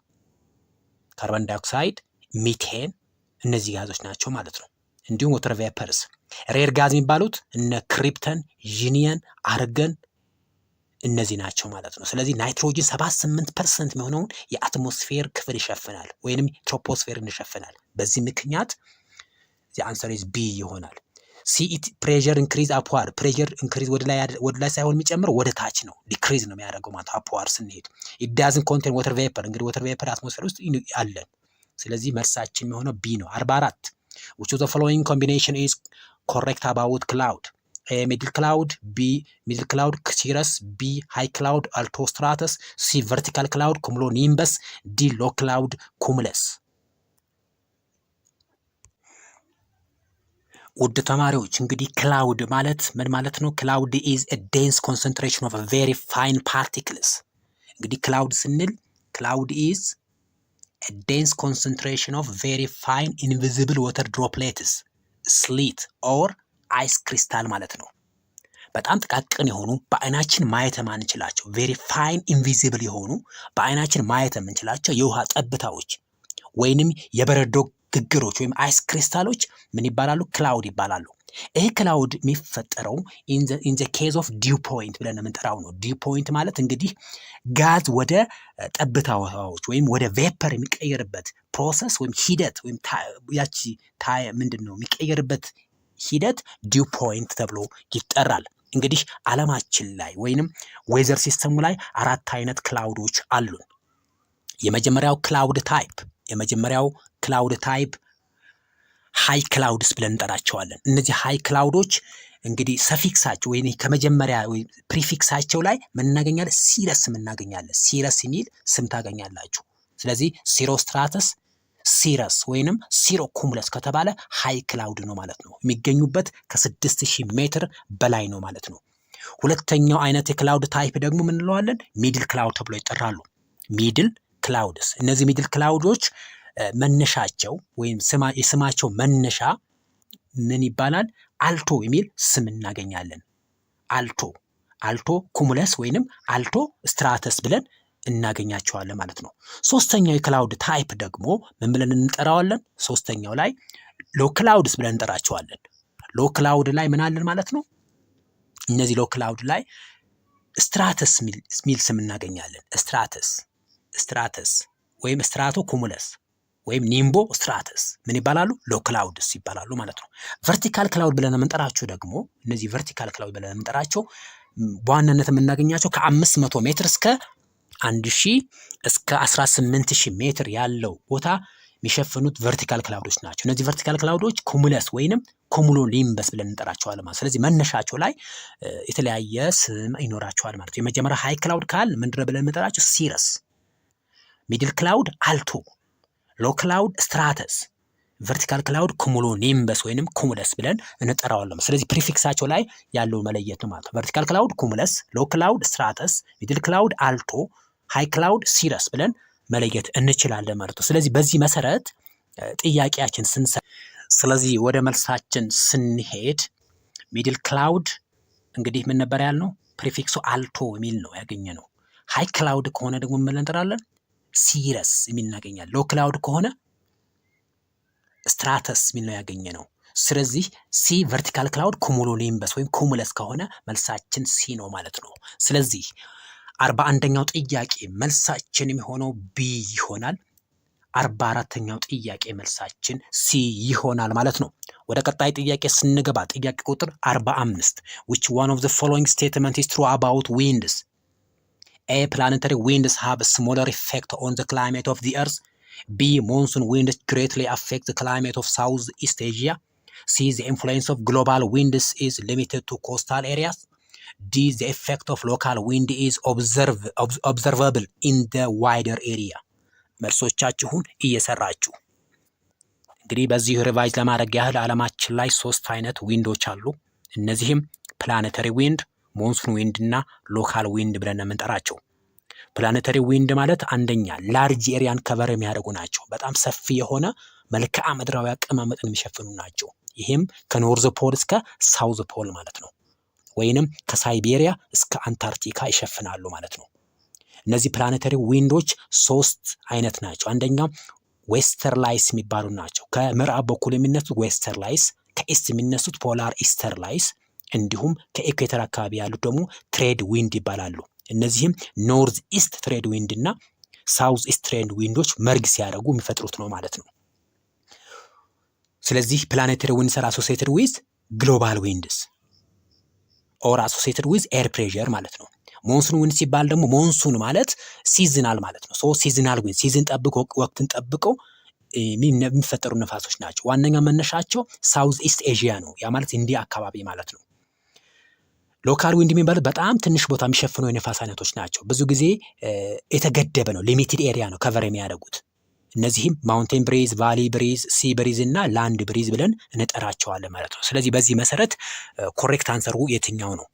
ሚቴን፣ እነዚህ ጋዞች ናቸው ማለት ነው። እንዲሁም ወተር ቬፐርስ። ሬር ጋዝ የሚባሉት እነ ክሪፕተን፣ ጂኒየን፣ አርገን እነዚህ ናቸው ማለት ነው። ስለዚህ ናይትሮጅን 78% የሚሆነውን የአትሞስፌር ክፍል ይሸፍናል ወይንም ትሮፖስፌርን ይሸፍናል። በዚህ ምክንያት the answer is B ይሆናል። C, it pressure increase upward. pressure increase ወደ ላይ ሳይሆን የሚጨምረው ወደ ታች ነው። ዲክሪዝ ነው የሚያደርገው ማለት upward ስንሄድ። it doesn't contain water vapor. እንግዲህ water vapor አትሞስፌር ውስጥ አለን። ስለዚህ መልሳችን የሚሆነው B ነው። 44 which of the following combination is correct about cloud? A, middle cloud. B, middle cloud cirrus. B, high cloud altostratus. C, vertical cloud cumulonimbus. D, low cloud cumulus. ውድ ተማሪዎች እንግዲህ ክላውድ ማለት ምን ማለት ነው? ክላውድ is a dense concentration of very fine particles። እንግዲህ ክላውድ ስንል ክላውድ is a dense concentration of very fine invisible water droplets, sleet or ice crystal ማለት ነው። በጣም ጥቃቅን የሆኑ በአይናችን ማየት የማንችላቸው very fine invisible የሆኑ በአይናችን ማየት የምንችላቸው የውሃ ጠብታዎች ወይንም የበረዶ ግግሮች ወይም አይስ ክሪስታሎች ምን ይባላሉ? ክላውድ ይባላሉ። ይሄ ክላውድ የሚፈጠረው ኢን ዘ ኬዝ ኦፍ ዲው ፖይንት ብለን የምንጠራው ነው። ዲው ፖይንት ማለት እንግዲህ ጋዝ ወደ ጠብታዎች ወይም ወደ ቬፐር የሚቀየርበት ፕሮሰስ ወይም ሂደት ወይም ያቺ ምንድን ነው የሚቀየርበት ሂደት ዲው ፖይንት ተብሎ ይጠራል። እንግዲህ ዓለማችን ላይ ወይንም ዌዘር ሲስተሙ ላይ 4 አይነት ክላውዶች አሉን። የመጀመሪያው ክላውድ ታይፕ ሃይ ክላውድስ ብለን እንጠራቸዋለን። እነዚህ ሃይ ክላውዶች እንግዲህ ሰፊክሳቸው ወይ ከመጀመሪያ ወይ ፕሪፊክሳቸው ላይ ምን እናገኛለን? ሲረስ እናገኛለን። ሲረስ የሚል ስም ታገኛላችሁ። ስለዚህ ሲሮስትራተስ፣ ሲረስ ወይንም ሲሮ ኩሙለስ ከተባለ ሃይ ክላውድ ነው ማለት ነው። የሚገኙበት ከ6000 ሜትር በላይ ነው ማለት ነው። ሁለተኛው አይነት የክላውድ ታይፕ ደግሞ ምን እንለዋለን? ሚድል ክላውድ ተብሎ ይጠራሉ። ሚድል ክላውድስ። እነዚህ ሚድል ክላውዶች መነሻቸው ወይም የስማቸው መነሻ ምን ይባላል? አልቶ የሚል ስም እናገኛለን። አልቶ ኩሙለስ ወይንም አልቶ ስትራተስ ብለን እናገኛቸዋለን ማለት ነው። ሶስተኛው የክላውድ ታይፕ ደግሞ ምን ብለን እንጠራዋለን? ሶስተኛው ላይ ሎ ክላውድስ ብለን እንጠራቸዋለን። ሎ ክላውድ ላይ ምን አለን ማለት ነው? እነዚህ ሎ ክላውድ ላይ ስትራተስ ሚል ስም እናገኛለን። ስትራተስ ወይም ስትራቶ ኩሙለስ ወይም ኒምቦ ስትራተስ ምን ይባላሉ? ሎ ክላውድስ ይባላሉ ማለት ነው። ቨርቲካል ክላውድ ብለን የምንጠራቸው ደግሞ እነዚህ ቨርቲካል ክላውድ ብለን የምንጠራቸው በዋናነት የምናገኛቸው ከ500 ሜትር እስከ 1000 እስከ 18000 ሜትር ያለው ቦታ የሚሸፍኑት ቨርቲካል ክላውዶች ናቸው። እነዚህ ቨርቲካል ክላውዶች ኩሙለስ ወይንም ኮሙሎኒምበስ ብለን እንጠራቸዋለን ማለት። ስለዚህ መነሻቸው ላይ የተለያየ ስም ይኖራቸዋል ማለት ነው። የመጀመሪያ ሃይ ክላውድ ካል ምንድነው ብለን የምንጠራቸው? ሲረስ፣ ሚድል ክላውድ አልቶ፣ ሎ ክላውድ ስትራተስ፣ ቨርቲካል ክላውድ ኩሙሎ ኒምበስ ወይንም ኩሙለስ ብለን እንጠራዋለን። ስለዚህ ፕሪፊክሳቸው ላይ ያለው መለየት ነው ማለት ነው። ቨርቲካል ክላውድ ኩሙለስ፣ ሎ ክላውድ ስትራተስ፣ ሚድል ክላውድ አልቶ፣ ሃይ ክላውድ ሲረስ ብለን መለየት እንችላለን ማለት ነው። ስለዚህ በዚህ መሰረት ጥያቄያችን ስለዚህ ወደ መልሳችን ስንሄድ ሚድል ክላውድ እንግዲህ ምን ነበር ያልነው? ፕሪፊክሱ አልቶ የሚል ነው ያገኘ ነው። ሃይ ክላውድ ከሆነ ደግሞ ምን እንጠራለን? ሲረስ የሚል እናገኛለን። ሎ ክላውድ ከሆነ ስትራተስ የሚል ነው ያገኘ ነው። ስለዚህ ሲ ቨርቲካል ክላውድ ኩሙሎ ኒምበስ ወይም ኩሙለስ ከሆነ መልሳችን ሲ ነው ማለት ነው። ስለዚህ 41ኛው ጥያቄ መልሳችን የሚሆነው ቢ ይሆናል። 44ኛው ጥያቄ መልሳችን ሲ ይሆናል ማለት ነው። ወደ ቀጣይ ጥያቄ ስንገባ ጥያቄ ቁጥር 45 which one of the following statement is true about winds? A. Planetary winds have a smaller effect on the climate of the earth. B. Monsoon winds greatly affect the climate of Southeast Asia. C. The influence of global winds is limited to coastal areas. D. The effect of local wind is observable in the wider area. መልሶቻችሁን እየሰራችሁ እንግዲህ በዚህ ሪቫይዝ ለማድረግ ያህል ዓለማችን ላይ 3 አይነት ዊንዶች አሉ። እነዚህም ፕላኔተሪ ዊንድ፣ ሞንሱን ዊንድ እና ሎካል ዊንድ ብለን የምንጠራቸው። ፕላኔተሪ ዊንድ ማለት አንደኛ ላርጅ ኤሪያን ከቨር የሚያደርጉ ናቸው። በጣም ሰፊ የሆነ መልክዓ ምድራዊ አቀማመጥን የሚሸፍኑ ናቸው። ይህም ከኖርዝ ፖል እስከ ሳውዝ ፖል ማለት ነው። ወይንም ከሳይቤሪያ እስከ አንታርክቲካ ይሸፍናሉ ማለት ነው። እነዚህ ፕላኔተሪ ዊንዶች 3 አይነት ናቸው። አንደኛው ዌስተር ላይስ የሚባሉ ናቸው። ከምዕራብ በኩል የሚነሱት ዌስተር ላይስ፣ ከኢስት የሚነሱት ፖላር ኢስተር ላይስ፣ እንዲሁም ከኢኩዌተር አካባቢ ያሉት ደግሞ ትሬድ ዊንድ ይባላሉ። እነዚህም ኖርዝ ኢስት ትሬድ ዊንድ እና ሳውዝ ኢስት ትሬድ ዊንዶች መርግ ሲያደርጉ የሚፈጥሩት ነው ማለት ነው። ስለዚህ ፕላኔተሪ ዊንድስ አር አሶሲኤትድ ዊዝ ግሎባል ዊንድስ ኦር አሶሲኤትድ ዊዝ ኤር ፕሬሸር ማለት ነው። ሞንሱን ዊንድ ሲባል ደግሞ ሞንሱን ማለት ሲዝናል ማለት ነው። ሲዝናል ዊንድ ሲዝን ጠብቆ ወቅትን ጠብቀው የሚፈጠሩ ነፋሶች ናቸው። ዋነኛ መነሻቸው ሳውዝ ኢስት ኤዥያ ነው። ያ ማለት ኢንዲያ አካባቢ ማለት ነው። ሎካል ዊንድ የሚባሉት በጣም ትንሽ ቦታ የሚሸፍኑ የነፋስ አይነቶች ናቸው። ብዙ ጊዜ የተገደበ ነው፣ ሊሚትድ ኤሪያ ነው ከቨር የሚያደርጉት። እነዚህም ማውንቴን ብሪዝ፣ ቫሊ ብሪዝ፣ ሲ ብሪዝ እና ላንድ ብሪዝ ብለን እንጠራቸዋለን ማለት ነው። ስለዚህ በዚህ መሰረት ኮሬክት አንሰሩ የትኛው ነው?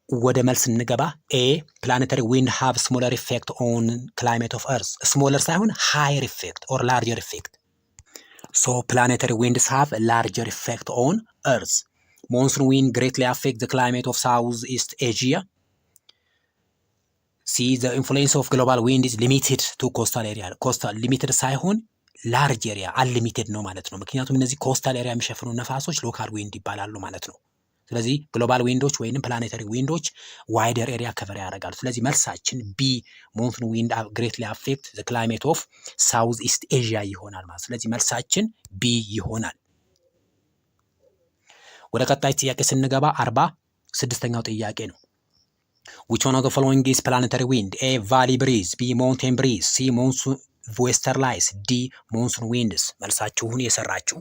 ወደ መልስ እንገባ። ኤ ፕላኔተሪ ዊንድ ሃቭ ስሞለር ኢፌክት ኦን ክላይሜት ኦፍ እርዝ። ስሞለር ሳይሆን ሃየር ኢፌክት ኦር ላርጀር ኢፌክት። ሶ ፕላኔተሪ ዊንድስ ሃቭ ላርጀር ኢፌክት ኦን እርዝ። ሞንሱን ዊንድ ግሬትሊ አፌክት ዘ ክላይሜት ኦፍ ሳውዝ ኢስት ኤዥያ። ሲ ዘ ኢንፍሉዌንስ ኦፍ ግሎባል ዊንድ ኢዝ ሊሚትድ ቱ ኮስታል ኤሪያ። ኮስታል ሊሚትድ ሳይሆን ላርጅ ኤሪያ አንሊሚትድ ነው ማለት ነው። ምክንያቱም እነዚህ ኮስታል ኤሪያ የሚሸፍኑ ነፋሶች ሎካል ዊንድ ይባላሉ ማለት ነው። ስለዚህ ግሎባል ዊንዶች ወይንም ፕላኔተሪ ዊንዶች ዋይደር ኤሪያ ከቨር ያደርጋሉ። ስለዚህ መልሳችን ቢ ሞንሱን ዊንድ ግሬትሊ አፌክት ዘ ክላይሜት ኦፍ ሳውዝ ኢስት ኤዥያ ይሆናል ማለት። ስለዚህ መልሳችን ቢ ይሆናል። ወደ ቀጣይ ጥያቄ ስንገባ 46ኛው ጥያቄ ነው። which one of the following is planetary wind? A valley breeze, B mountain breeze, C monsoon western lights, D monsoon winds። መልሳችሁን የሰራችሁ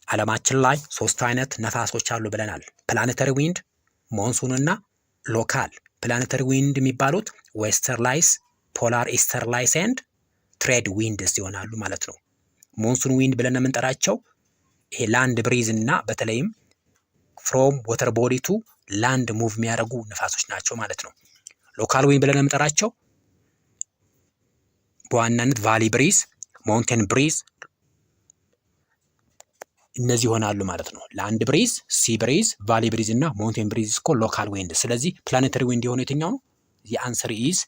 ዓለማችን ላይ 3 አይነት ነፋሶች አሉ ብለናል። ፕላኔተሪ ዊንድ፣ ሞንሱን እና ሎካል። ፕላኔተሪ ዊንድ የሚባሉት ዌስተር ላይስ፣ ፖላር ኢስተር ላይስ ኤንድ ትሬድ ዊንድስ ይሆናሉ ማለት ነው። ሞንሱን ዊንድ ብለን የምንጠራቸው ይሄ ላንድ ብሪዝ እና በተለይም ፍሮም ወተር ቦዲ ቱ ላንድ ሙቭ የሚያደርጉ ነፋሶች ናቸው ማለት ነው። ሎካል ዊንድ ብለን የምንጠራቸው በዋናነት ቫሊ ብሪዝ፣ ማውንቴን ብሪዝ እነዚህ ይሆናሉ ማለት ነው። ላንድ ብሪዝ፣ ሲ ብሪዝ፣ ቫሊ ብሪዝ እና ማውንቴን ብሪዝ እኮ ሎካል ዊንድ። ስለዚህ ፕላኔተሪ ዊንድ የሆነ የትኛው ነው? የአንሰር ኢዝ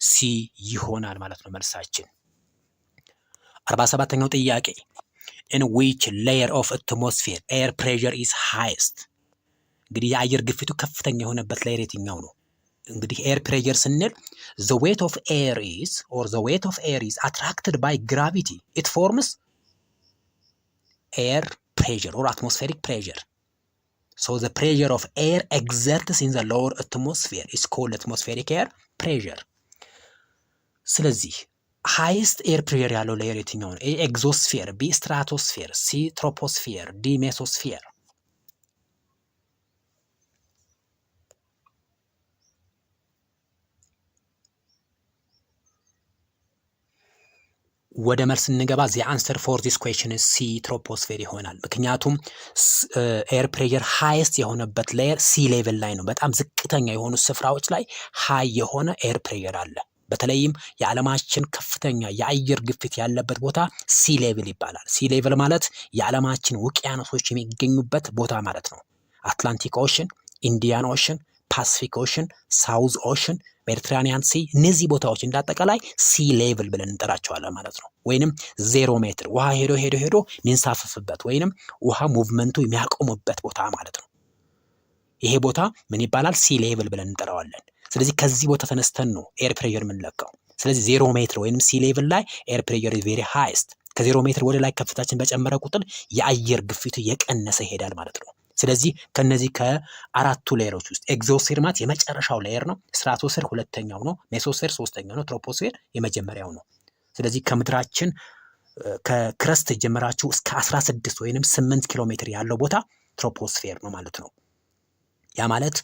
ሲ ይሆናል ማለት ነው መልሳችን። 47ኛው ጥያቄ in which layer of atmosphere air pressure is highest? እንግዲህ የአየር ግፊቱ ከፍተኛ የሆነበት ሌየር የትኛው ነው? እንግዲህ ኤር ፕሬሸር ስንል the weight of air is attracted by gravity. It forms air pressure or atmospheric pressure. So the pressure of air exerts in the lower atmosphere is called atmospheric air pressure. ስለዚህ ሃይስት ኤር ፕሬሸር ያለው ሌየር የትኛው ነው? ኤ ኤግዞስፌር፣ ቢ ስትራቶስፌር፣ ሲ ትሮፖስፌር፣ ዲ ሜሶስፌር። ወደ መልስ እንገባ። ዚ አንሰር ፎር ዚስ ኩዌስችን ሲ ትሮፖስፌር ይሆናል። ምክንያቱም ኤር ፕሬሸር ሃይስት የሆነበት ሌየር ሲ ሌቭል ላይ ነው። በጣም ዝቅተኛ የሆኑ ስፍራዎች ላይ ሃይ የሆነ ኤር ፕሬሸር አለ። በተለይም የዓለማችን ከፍተኛ የአየር ግፊት ያለበት ቦታ ሲ ሌቭል ይባላል። ሲ ሌቭል ማለት የዓለማችን ውቅያኖሶች የሚገኙበት ቦታ ማለት ነው። አትላንቲክ ኦሽን፣ ኢንዲያን ኦሽን፣ ፓሲፊክ ኦሽን፣ ሳውዝ ኦሽን፣ ሜዲትራኒያን ሲ፣ እነዚህ ቦታዎች እንዳጠቃላይ ሲ ሌቭል ብለን እንጠራቸዋለን ማለት ነው። ወይንም 0 ሜትር ውሃ ሄዶ ሄዶ ሄዶ የሚንሳፈፍበት ወይንም ውሃ ሙቭመንቱ የሚያቆሙበት ቦታ ማለት ነው። ይሄ ቦታ ምን ይባላል? ሲ ሌቭል ብለን እንጠራዋለን። ስለዚህ ከዚህ ቦታ ተነስተን ነው ኤር ፕሬሸር የምንለካው። ስለዚህ 0 ሜትር ወይንም ሲ ሌቭል ላይ ኤር ፕሬሸር ኢዝ ቬሪ ሃይስት። ከ0 ሜትር ወደ ላይ ከፍታችን በጨመረ ቁጥር የአየር ግፊቱ የቀነሰ ይሄዳል ማለት ነው። ስለዚህ ከነዚህ ከአራቱ ሌየሮች ውስጥ ኤግዞስፌር ማለት የመጨረሻው ሌየር ነው። ስትራቶስፌር ሁለተኛው ነው። ሜሶስፌር ሶስተኛው ነው። ትሮፖስፌር የመጀመሪያው ነው። ስለዚህ ከምድራችን ከክረስት ጀምራችሁ እስከ 16 ወይንም 8 ኪሎ ሜትር ያለው ቦታ ትሮፖስፌር ነው ማለት ነው። ያ ማለት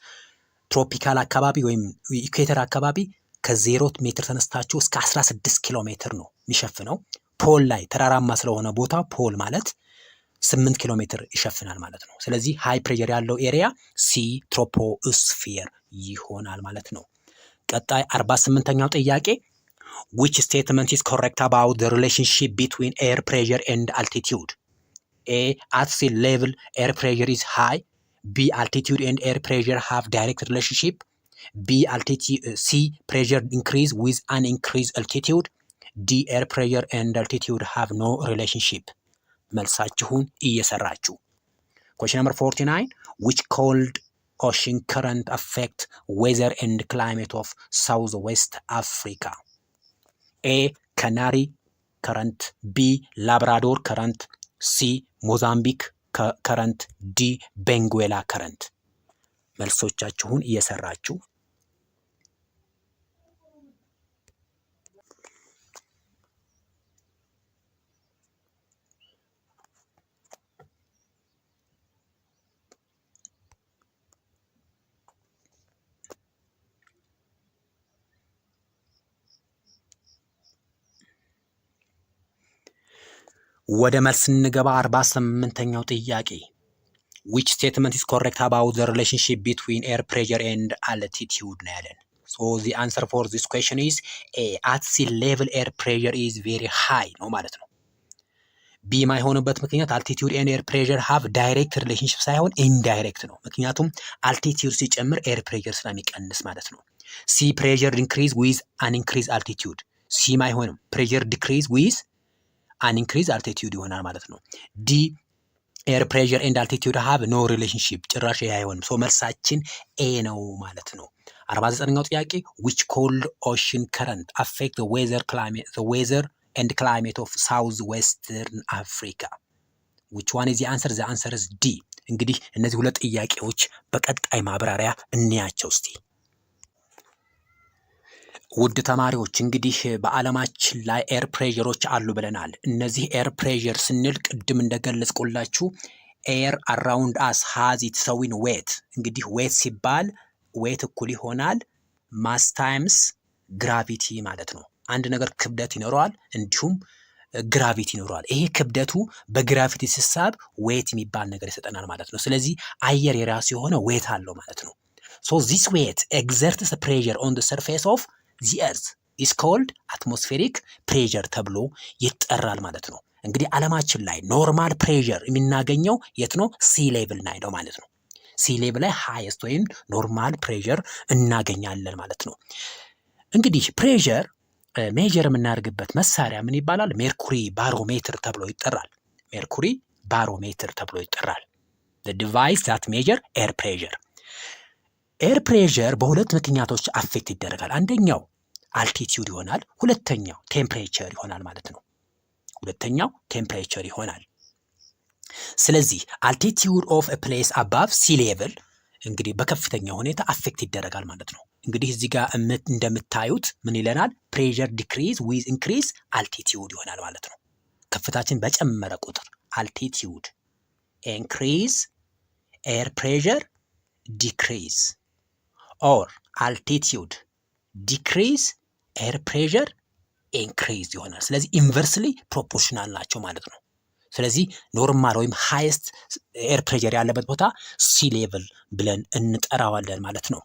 ትሮፒካል አካባቢ ወይም ኢኩዌተር አካባቢ ከ0 ሜትር ተነስታችሁ እስከ 16 ኪሎ ሜትር ነው የሚሸፍነው። ፖል ላይ ተራራማ ስለሆነ ቦታ ፖል ማለት 8 ኪሎ ሜትር ይሸፍናል ማለት ነው። ስለዚህ ሃይ ፕሬሸር ያለው ኤሪያ ሲ ትሮፖስፌር ይሆናል ማለት ነው። ቀጣይ 48ኛው ጥያቄ which statement is correct about the relationship between air pressure and altitude? A, at sea level air pressure is high. B, altitude and air pressure have direct relationship. B, C, pressure increase with an increased altitude. D, air pressure and altitude have no relationship. መልሳችሁን እየሰራችሁ። question number 49 which cold ocean current affect weather and climate of southwest Africa? A, Canary current. B, Labrador current. C, Mozambique current. D, Benguela current. መልሶቻችሁን እየሰራችሁ። ወደ መልስ እንገባ። 48ኛው ጥያቄ which statement is correct about the relationship between air pressure and altitude ነው ያለን። so the answer for this question is A, at sea level air pressure is very high ነው ማለት ነው። B የማይሆንበት ምክንያት altitude and air pressure have direct relationship ሳይሆን indirect ነው። ምክንያቱም altitude ሲጨምር air pressure ስለሚቀንስ ማለት ነው። C, pressure increase with an increased altitude. C የማይሆንም pressure decrease with an increased altitude ይሆናል ማለት ነው። ዲ ኤር ፕሬሸር ኤንድ አልቲቲዩድ ሃቭ ኖ ሪሌሽንሺፕ ጭራሽ ይሄ አይሆንም። ሶ መልሳችን ኤ ነው ማለት ነው። 49ኛው ጥያቄ which cold ocean current affect the weather and climate of southwestern Africa? which one is the answer? the answer is D። እንግዲህ እነዚህ ሁለት ጥያቄዎች በቀጣይ ማብራሪያ እንያቸው እስቲ። ውድ ተማሪዎች እንግዲህ በዓለማችን ላይ ኤር ፕሬሸሮች አሉ ብለናል። እነዚህ ኤር ፕሬሸር ስንል ቅድም እንደገለጽኩላችሁ ኤር አራውንድ አስ ሃዝ ኢትስ ኦውን ዌት። እንግዲህ ዌት ሲባል ዌት እኩል ይሆናል ማስ ታይምስ ግራቪቲ ማለት ነው። አንድ ነገር ክብደት ይኖረዋል እንዲሁም ግራቪቲ ይኖረዋል። ይሄ ክብደቱ በግራቪቲ ሲሳብ ዌት የሚባል ነገር ይሰጠናል ማለት ነው። ስለዚህ አየር የራሱ የሆነ ዌት አለው ማለት ነው። so this weight exerts pressure on the surface of the earth is called atmospheric pressure ተብሎ ይጠራል ማለት ነው። እንግዲህ ዓለማችን ላይ ኖርማል ፕሬሸር የምናገኘው የት ነው? ሲ ሌቭል ላይ ነው ማለት ነው። ሲ ሌቭል ላይ ሃይስት ወይም ኖርማል ፕሬሸር እናገኛለን ማለት ነው። እንግዲህ ፕሬሸር ሜጀር የምናደርግበት መሳሪያ ምን ይባላል? ሜርኩሪ ባሮሜትር ተብሎ ይጠራል። ሜርኩሪ ባሮሜትር ተብሎ ይጠራል። the device that measure air pressure። ኤር ፕሬሸር በሁለት ምክንያቶች አፌክት ይደረጋል። አንደኛው አልቲቲዩድ ይሆናል፣ ሁለተኛው ቴምፕሬቸር ይሆናል ማለት ነው። ሁለተኛው ቴምፕሬቸር ይሆናል። ስለዚህ አልቲቲዩድ ኦፍ አ ፕሌስ አባቭ ሲ ሌቭል እንግዲህ በከፍተኛ ሁኔታ አፌክት ይደረጋል ማለት ነው። እንግዲህ እዚህ ጋር እንደምታዩት ምን ይለናል? ፕሬዠር ዲክሪዝ ዊዝ ኢንክሪዝ አልቲቲዩድ ይሆናል ማለት ነው። ከፍታችን በጨመረ ቁጥር አልቲቲዩድ ኢንክሪዝ ኤር ፕሬዠር ዲክሪዝ ኦር አልቲቲዩድ ዲክሪዝ ኤር ፕሬዠር ኢንክሪዝ ይሆናል። ስለዚህ ኢንቨርስሊ ፕሮፖርሽናል ናቸው ማለት ነው። ስለዚህ ኖርማል ወይም ሃይስት ኤር ፕሬዠር ያለበት ቦታ ሲ ሌቭል ብለን እንጠራዋለን ማለት ነው።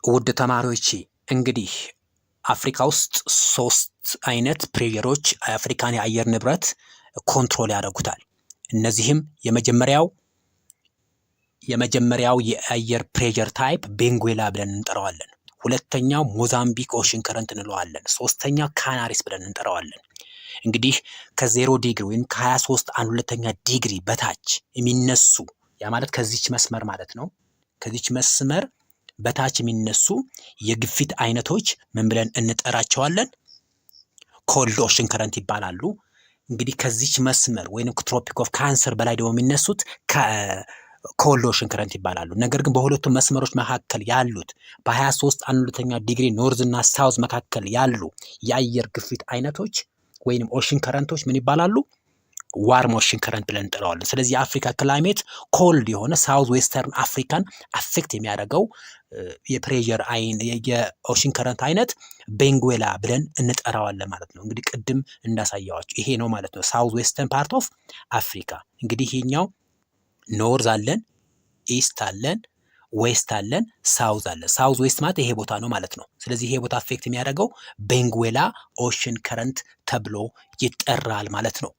ውድ ተማሪዎች እንግዲህ አፍሪካ ውስጥ 3 አይነት ፕሬዠሮች የአፍሪካን የአየር ንብረት ኮንትሮል ያደርጉታል። እነዚህም የመጀመሪያው የአየር ፕሬዠር ታይፕ ቤንጉዌላ ብለን እንጠራዋለን። ሁለተኛው ሞዛምቢክ ኦሽን ከረንት እንለዋለን። ሶስተኛው ካናሪስ ብለን እንጠራዋለን። እንግዲህ ከ0 ዲግሪ ወይም ከ23.1 ዲግሪ በታች የሚነሱ ያ ማለት ከዚች መስመር ማለት ነው። ከዚች መስመር በታች የሚነሱ የግፊት አይነቶች ምን ብለን እንጠራቸዋለን? ኮልድ ኦሽን ከረንት ይባላሉ። እንግዲህ ከዚች መስመር ወይም ትሮፒክ ኦፍ ካንሰር በላይ ደግሞ የሚነሱት ኮልድ ኦሽን ከረንት ይባላሉ። ነገር ግን በሁለቱም መስመሮች መካከል ያሉት በ23.1 ዲግሪ ኖርዝ እና ሳውዝ መካከል ያሉ የአየር ግፊት አይነቶች ወይንም ኦሽን ከረንቶች ምን ይባላሉ? ዋርም ኦሽን ከረንት ብለን እንጠራዋለን። ስለዚህ የአፍሪካ ክላይሜት ኮልድ የሆነ ሳውዝ ዌስተርን አፍሪካን አፌክት የሚያደርገው የፕሬዠር የኦሽን ከረንት አይነት ቤንጉዌላ ብለን እንጠራዋለን ማለት ነው። እንግዲህ ቅድም እንዳሳያዋችሁ ይሄ ነው ማለት ነው ሳውዝ ዌስተርን ፓርት ኦፍ አፍሪካ። እንግዲህ ይሄኛው ኖርዝ አለን፣ ኢስት አለን፣ ዌስት አለን፣ ሳውዝ አለን። ሳውዝ ዌስት ማለት ይሄ ቦታ ነው ማለት ነው። ስለዚህ ይሄ ቦታ አፌክት የሚያደርገው ቤንጉዌላ ኦሽን ከረንት ተብሎ ይጠራል ማለት ነው።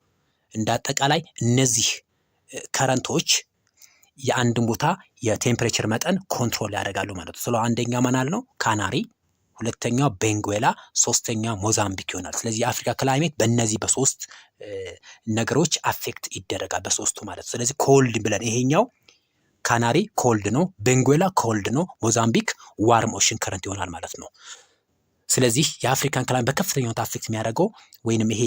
እንደ አጠቃላይ እነዚህ ከረንቶች የአንድን ቦታ የቴምፕሬቸር መጠን ኮንትሮል ያደርጋሉ ማለት ነው። ስለ አንደኛው ማናል ነው ካናሪ፣ ሁለተኛው ቤንጉዌላ፣ ሶስተኛው ሞዛምቢክ ይሆናል። ስለዚህ የአፍሪካ ክላይሜት በእነዚህ በሶስት ነገሮች አፌክት ይደረጋል በሶስቱ ማለት ነው። ስለዚህ ኮልድ ብለን ይሄኛው ካናሪ ኮልድ ነው፣ ቤንጉዌላ ኮልድ ነው፣ ሞዛምቢክ ዋርም ኦሽን ከረንት ይሆናል ማለት ነው። ስለዚህ የአፍሪካን ክላይሜት በከፍተኛ ሁኔታ አፌክት የሚያደርገው ወይንም ይሄ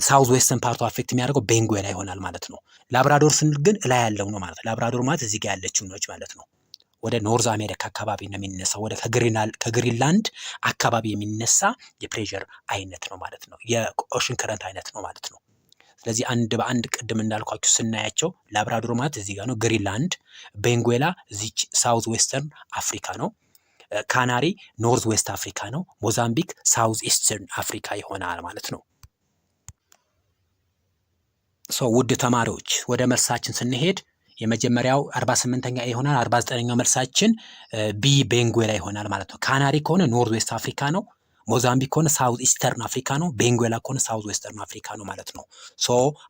ሳውዝ ዌስተርን ፓርቱ አፌክት የሚያደርገው ቤንጉዌላ ይሆናል ማለት ነው። ላብራዶር ስንል ግን እላይ ያለው ነው ማለት ነው። ላብራዶር ማለት እዚህ ጋር ያለችው ነች ማለት ነው። ወደ ኖርዝ አሜሪካ አካባቢ ነው የሚነሳው፣ ወደ ከግሪንላንድ አካባቢ የሚነሳ የፕሬዠር አይነት ነው ማለት ነው። የኦሽን ከረንት አይነት ነው ማለት ነው። ስለዚህ አንድ በአንድ ቅድም እንዳልኳችሁ ስናያቸው ላብራዶር ማለት እዚህ ጋር ነው ግሪንላንድ፣ ቤንጉዌላ እዚች ሳውዝ ዌስተርን አፍሪካ ነው፣ ካናሪ ኖርዝ ዌስት አፍሪካ ነው፣ ሞዛምቢክ ሳውዝ ኢስተርን አፍሪካ ይሆናል ማለት ነው። ውድ ተማሪዎች ወደ መልሳችን ስንሄድ የመጀመሪያው 48ኛ ይሆናል። 49ኛው መልሳችን ቢ ቤንጉዌላ ይሆናል ማለት ነው። ካናሪ ከሆነ ኖርዝ ዌስት አፍሪካ ነው። ሞዛምቢክ ከሆነ ሳውዝ ኢስተርን አፍሪካ ነው። ቤንጉዌላ ከሆነ ሳውዝ ዌስተርን አፍሪካ ነው ማለት ነው።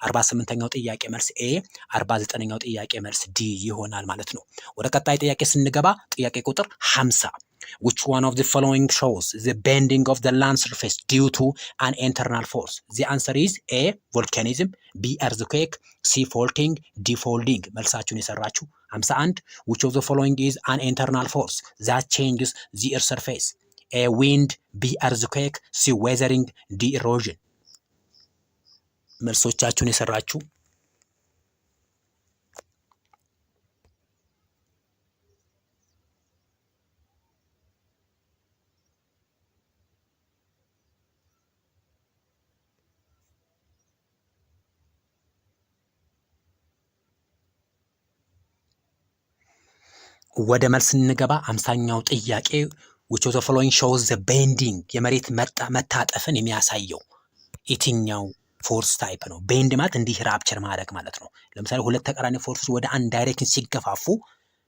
48ኛው ጥያቄ መልስ ኤ፣ 49ኛው ጥያቄ መልስ ዲ ይሆናል ማለት ነው። ወደ ቀጣይ ጥያቄ ስንገባ ጥያቄ ቁጥር 50 which one of the following shows the bending of the land surface due to an internal force? The answer is A volcanism, B earthquake, C faulting, D folding. መልሳችሁን የሰራችሁ 51 which of the following is an internal force that changes the earth surface? A wind, B earthquake, C weathering, D erosion. መልሶቻችሁን የሰራችሁ ወደ መልስ እንገባ። 50ኛው ጥያቄ which of the following shows the bending የመሬት መታጠፍን የሚያሳየው የትኛው ፎርስ ታይፕ ነው? ቤንድ ማለት እንዲህ ራፕቸር ማድረግ ማለት ነው። ለምሳሌ ሁለት ተቃራኒ ፎርሶች ወደ አንድ ዳይሬክሽን ሲገፋፉ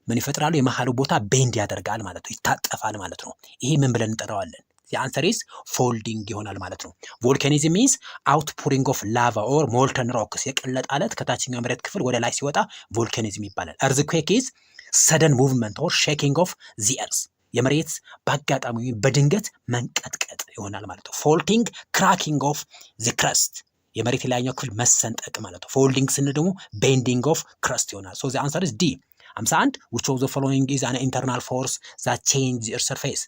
ምን ይፈጥራሉ? የመሃሉ ቦታ ቤንድ ያደርጋል ማለት ነው፣ ይታጠፋል ማለት ነው። ይሄ ምን ብለን እንጠራዋለን? the answer is folding ይሆናል ማለት ነው። volcanism means outpouring of lava or molten rocks የቀለጠ አለት ከታችኛው መሬት ክፍል ወደ ላይ ሲወጣ volcanism ይባላል። earthquake is sudden movement or shaking of the earth የመሬት በአጋጣሚ በድንገት መንቀጥቀጥ ይሆናል ማለት ነው። ፎልቲንግ ክራኪንግ ኦፍ the crust የመሬት የላይኛው ክፍል መሰንጠቅ ማለት ነው። ፎልዲንግ ስንል ደግሞ ቤንዲንግ ኦፍ ክረስት ይሆናል። so the answer is D 51 which of the following is an internal force that changes the earth surface?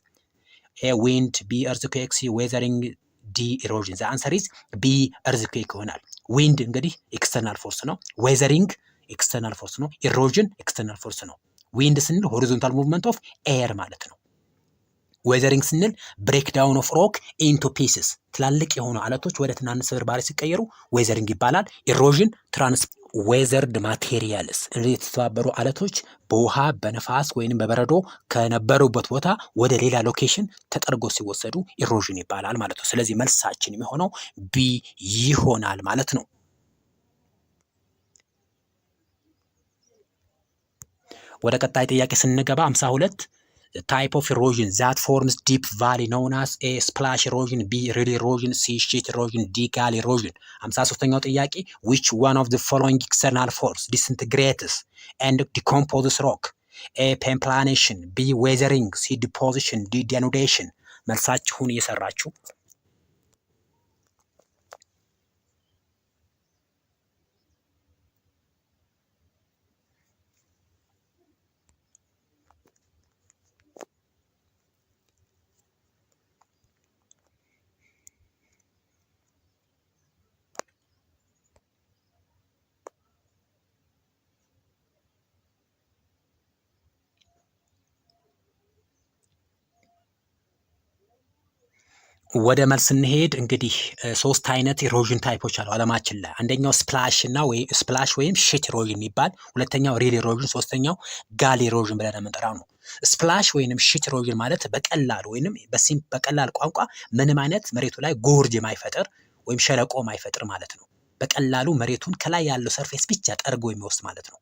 A wind, B earthquake, C weathering, D erosion. the answer is B earthquake ይሆናል። ዊንድ እንግዲህ ኤክስተርናል ፎርስ ነው። ዌዘሪንግ ኤክስተርናል ፎርስ ነው። ኢሮዥን ኤክስተርናል ፎርስ ነው። ዊንድ ስንል ሆሪዞንታል ሙቭመንት ኦፍ ኤር ማለት ነው። ዌዘሪንግ ስንል ብሬክ ዳውን ኦፍ ሮክ ኢንቱ ፒስስ ትላልቅ የሆኑ አለቶች ወደ ትናንሽ ስብርባሪ ሲቀየሩ ዌዘሪንግ ይባላል። ኢሮዥን ዌዘርድ ማቴሪያልስ እነዚህ የተሰባበሩ አለቶች በውሃ በነፋስ ወይንም በበረዶ ከነበሩበት ቦታ ወደ ሌላ ሎኬሽን ተጠርጎ ሲወሰዱ ኢሮዥን ይባላል ማለት ነው። ስለዚህ መልሳችን የሚሆነው ቢ ይሆናል ማለት ነው። ወደ ቀጣይ ጥያቄ ስንገባ 52 type of erosion that forms deep valley known as a splash erosion, B rill erosion, C sheet erosion, D gully erosion። 53ኛው ጥያቄ which one of the following external force disintegrates and decomposes rock? A penplanation, B weathering, C deposition, D denudation። መልሳችሁን እየሰራችሁ ወደ መልስ እንሄድ። እንግዲህ ሶስት አይነት ኢሮዥን ታይፖች አሉ አለማችን ላይ። አንደኛው ስፕላሽ እና ስፕላሽ ወይም ሺት ኢሮዥን የሚባል፣ ሁለተኛው ሪል ኢሮዥን፣ ሶስተኛው ጋሊ ኢሮዥን ብለን የምንጠራው ነው። ስፕላሽ ወይንም ሺት ኢሮዥን ማለት በቀላል ወይንም በቀላል ቋንቋ ምንም አይነት መሬቱ ላይ ጎርጅ የማይፈጥር ወይም ሸለቆ የማይፈጥር ማለት ነው። በቀላሉ መሬቱን ከላይ ያለው ሰርፌስ ብቻ ጠርጎ የሚወስድ ማለት ነው።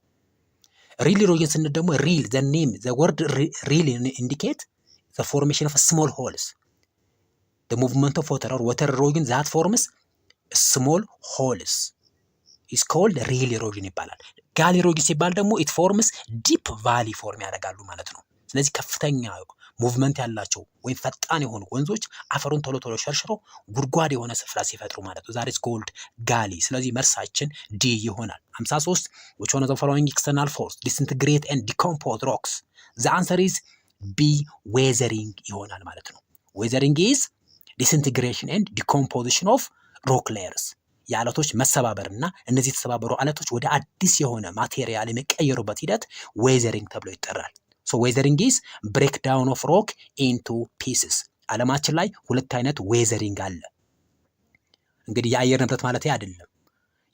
ሪል ኢሮዥን ስንል ደግሞ ሪል ዘ ኔም ዘ ወርድ ሪል ኢንዲኬት ዘ ፎርሜሽን ኦፍ ስሞል ሆልስ the movement of water or water erosion that forms small holes is called real erosion ይባላል። ጋሊ ኢሮዥን ሲባል ደግሞ it forms deep valley ፎርም ያደርጋሉ ማለት ነው። ስለዚህ ከፍተኛ ሙቭመንት ያላቸው ወይም ፈጣን የሆኑ ወንዞች አፈሩን ቶሎ ቶሎ ሸርሽሮ ጉድጓድ የሆነ ስፍራ ሲፈጥሩ ማለት ነው። that is called ጋሊ። ስለዚህ መልሳችን ዲ ይሆናል። 53 which one of the following external force disintegrate and decompose rocks? the answer is B weathering ይሆናል ማለት ነው። weathering is ዲስኢንቴግሬሽን ኤንድ ዲኮምፖዚሽን ኦፍ ሮክ ሌየርስ የአለቶች መሰባበር እና እነዚህ የተሰባበሩ አለቶች ወደ አዲስ የሆነ ማቴሪያል የሚቀየሩበት ሂደት ዌዘሪንግ ተብሎ ይጠራል። ሶ ዌዘሪንግ ኢዝ ብሬክ ዳውን ኦፍ ሮክ ኢንቱ ፒስስ። አለማችን ላይ ሁለት አይነት ዌዘሪንግ አለ። እንግዲህ የአየር ንብረት ማለት አይደለም።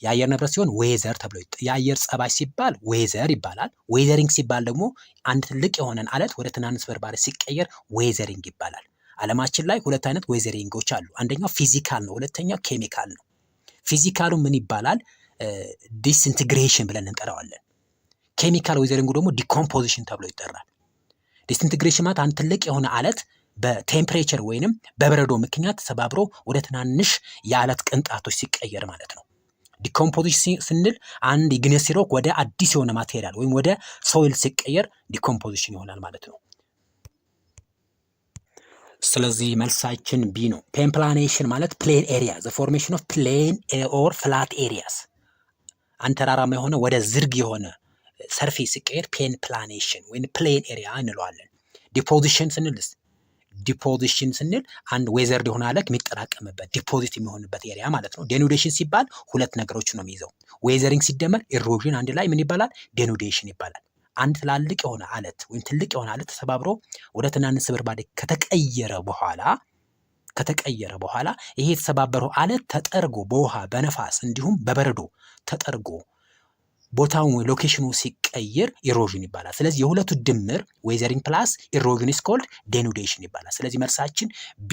የአየር ንብረት ሲሆን ዌዘር ተብሎ የአየር ጸባይ ሲባል ዌዘር ይባላል። ዌዘሪንግ ሲባል ደግሞ አንድ ትልቅ የሆነን አለት ወደ ትናንሽ ስብርባሪ ሲቀየር ዌዘሪንግ ይባላል። አለማችን ላይ ሁለት አይነት ዌዘሪንጎች አሉ። አንደኛው ፊዚካል ነው፣ ሁለተኛው ኬሚካል ነው። ፊዚካሉ ምን ይባላል? ዲስኢንቴግሬሽን ብለን እንጠራዋለን። ኬሚካል ዌዘሪንጉ ደግሞ ዲኮምፖዚሽን ተብሎ ይጠራል። ዲስኢንቴግሬሽን ማለት አንድ ትልቅ የሆነ አለት በቴምፕሬቸር ወይንም በበረዶ ምክንያት ተሰባብሮ ወደ ትናንሽ የአለት ቅንጣቶች ሲቀየር ማለት ነው። ዲኮምፖዚሽን ስንል አንድ ኢግኒየስ ሮክ ወደ አዲስ የሆነ ማቴሪያል ወይም ወደ ሶይል ሲቀየር ዲኮምፖዚሽን ይሆናል ማለት ነው። ስለዚህ መልሳችን ቢ ነው። ፔንፕላኔሽን ማለት ፕሌን ኤሪያ ዘ ፎርሜሽን ኦፍ ፕሌን ኦር ፍላት ኤሪያስ አንድ ተራራማ የሆነ ወደ ዝርግ የሆነ ሰርፌስ ሲቀየር ፔንፕላኔሽን ወይም ፕሌን ኤሪያ እንለዋለን። ዲፖዚሽን ስንልስ ዲፖዚሽን ስንል አንድ ዌዘርድ የሆነ አለት የሚጠራቀምበት ዲፖዚት የሚሆንበት ኤሪያ ማለት ነው። ዴኑዴሽን ሲባል ሁለት ነገሮችን ነው የሚይዘው። ዌዘሪንግ ሲደመር ኢሮዥን አንድ ላይ ምን ይባላል? ዴኑዴሽን ይባላል። አንድ ትላልቅ የሆነ አለት ወይም ትልቅ የሆነ አለት ተሰባብሮ ወደ ትናንሽ ስብርባሪ ከተቀየረ በኋላ ይሄ የተሰባበረው አለት ተጠርጎ በውሃ በነፋስ እንዲሁም በበረዶ ተጠርጎ ቦታውን ሎኬሽኑ ሲቀየር ኢሮዥን ይባላል። ስለዚህ የሁለቱ ድምር ዌዘሪንግ ፕላስ ኢሮዥን ኢዝ ኮልድ ዴኑዴሽን ይባላል። ስለዚህ መልሳችን ቢ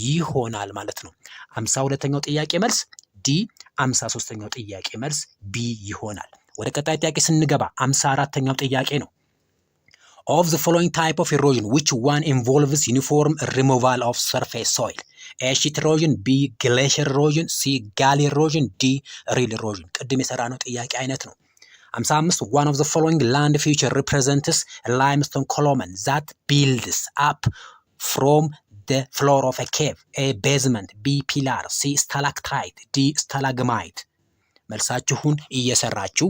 ይሆናል ማለት ነው። 52ኛው ጥያቄ መልስ ዲ፣ 53ኛው ጥያቄ መልስ ቢ ይሆናል። ወደ ቀጣይ ጥያቄ ስንገባ 54ኛው ጥያቄ ነው። Of the following type of erosion, which one involves uniform removal of surface soil? A sheet erosion, B glacier erosion, C gully erosion, D rill erosion። ቅድም የሰራነው ጥያቄ አይነት ነው። 55 One of the following land feature represents a limestone column that builds up from the floor of a cave. A basement, B pillar, C stalactite, D stalagmite። መልሳችሁን እየሰራችሁ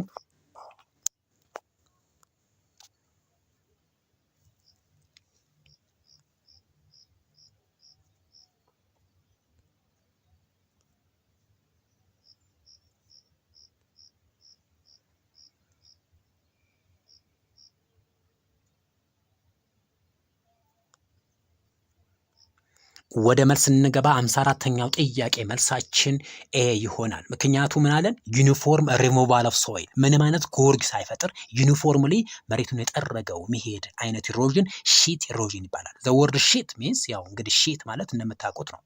ወደ መልስ እንገባ። 54ኛው ጥያቄ መልሳችን ኤ ይሆናል። ምክንያቱ ምን አለን? ዩኒፎርም ሪሞቫል ኦፍ ሶይል፣ ምንም አይነት ጎርግ ሳይፈጥር ዩኒፎርምሊ መሬቱን የጠረገው መሄድ አይነት ኢሮዥን ሺት ኢሮዥን ይባላል። ዘ ወርድ ሺት ሚንስ ያው እንግዲህ ሺት ማለት እንደምታውቁት ነው፣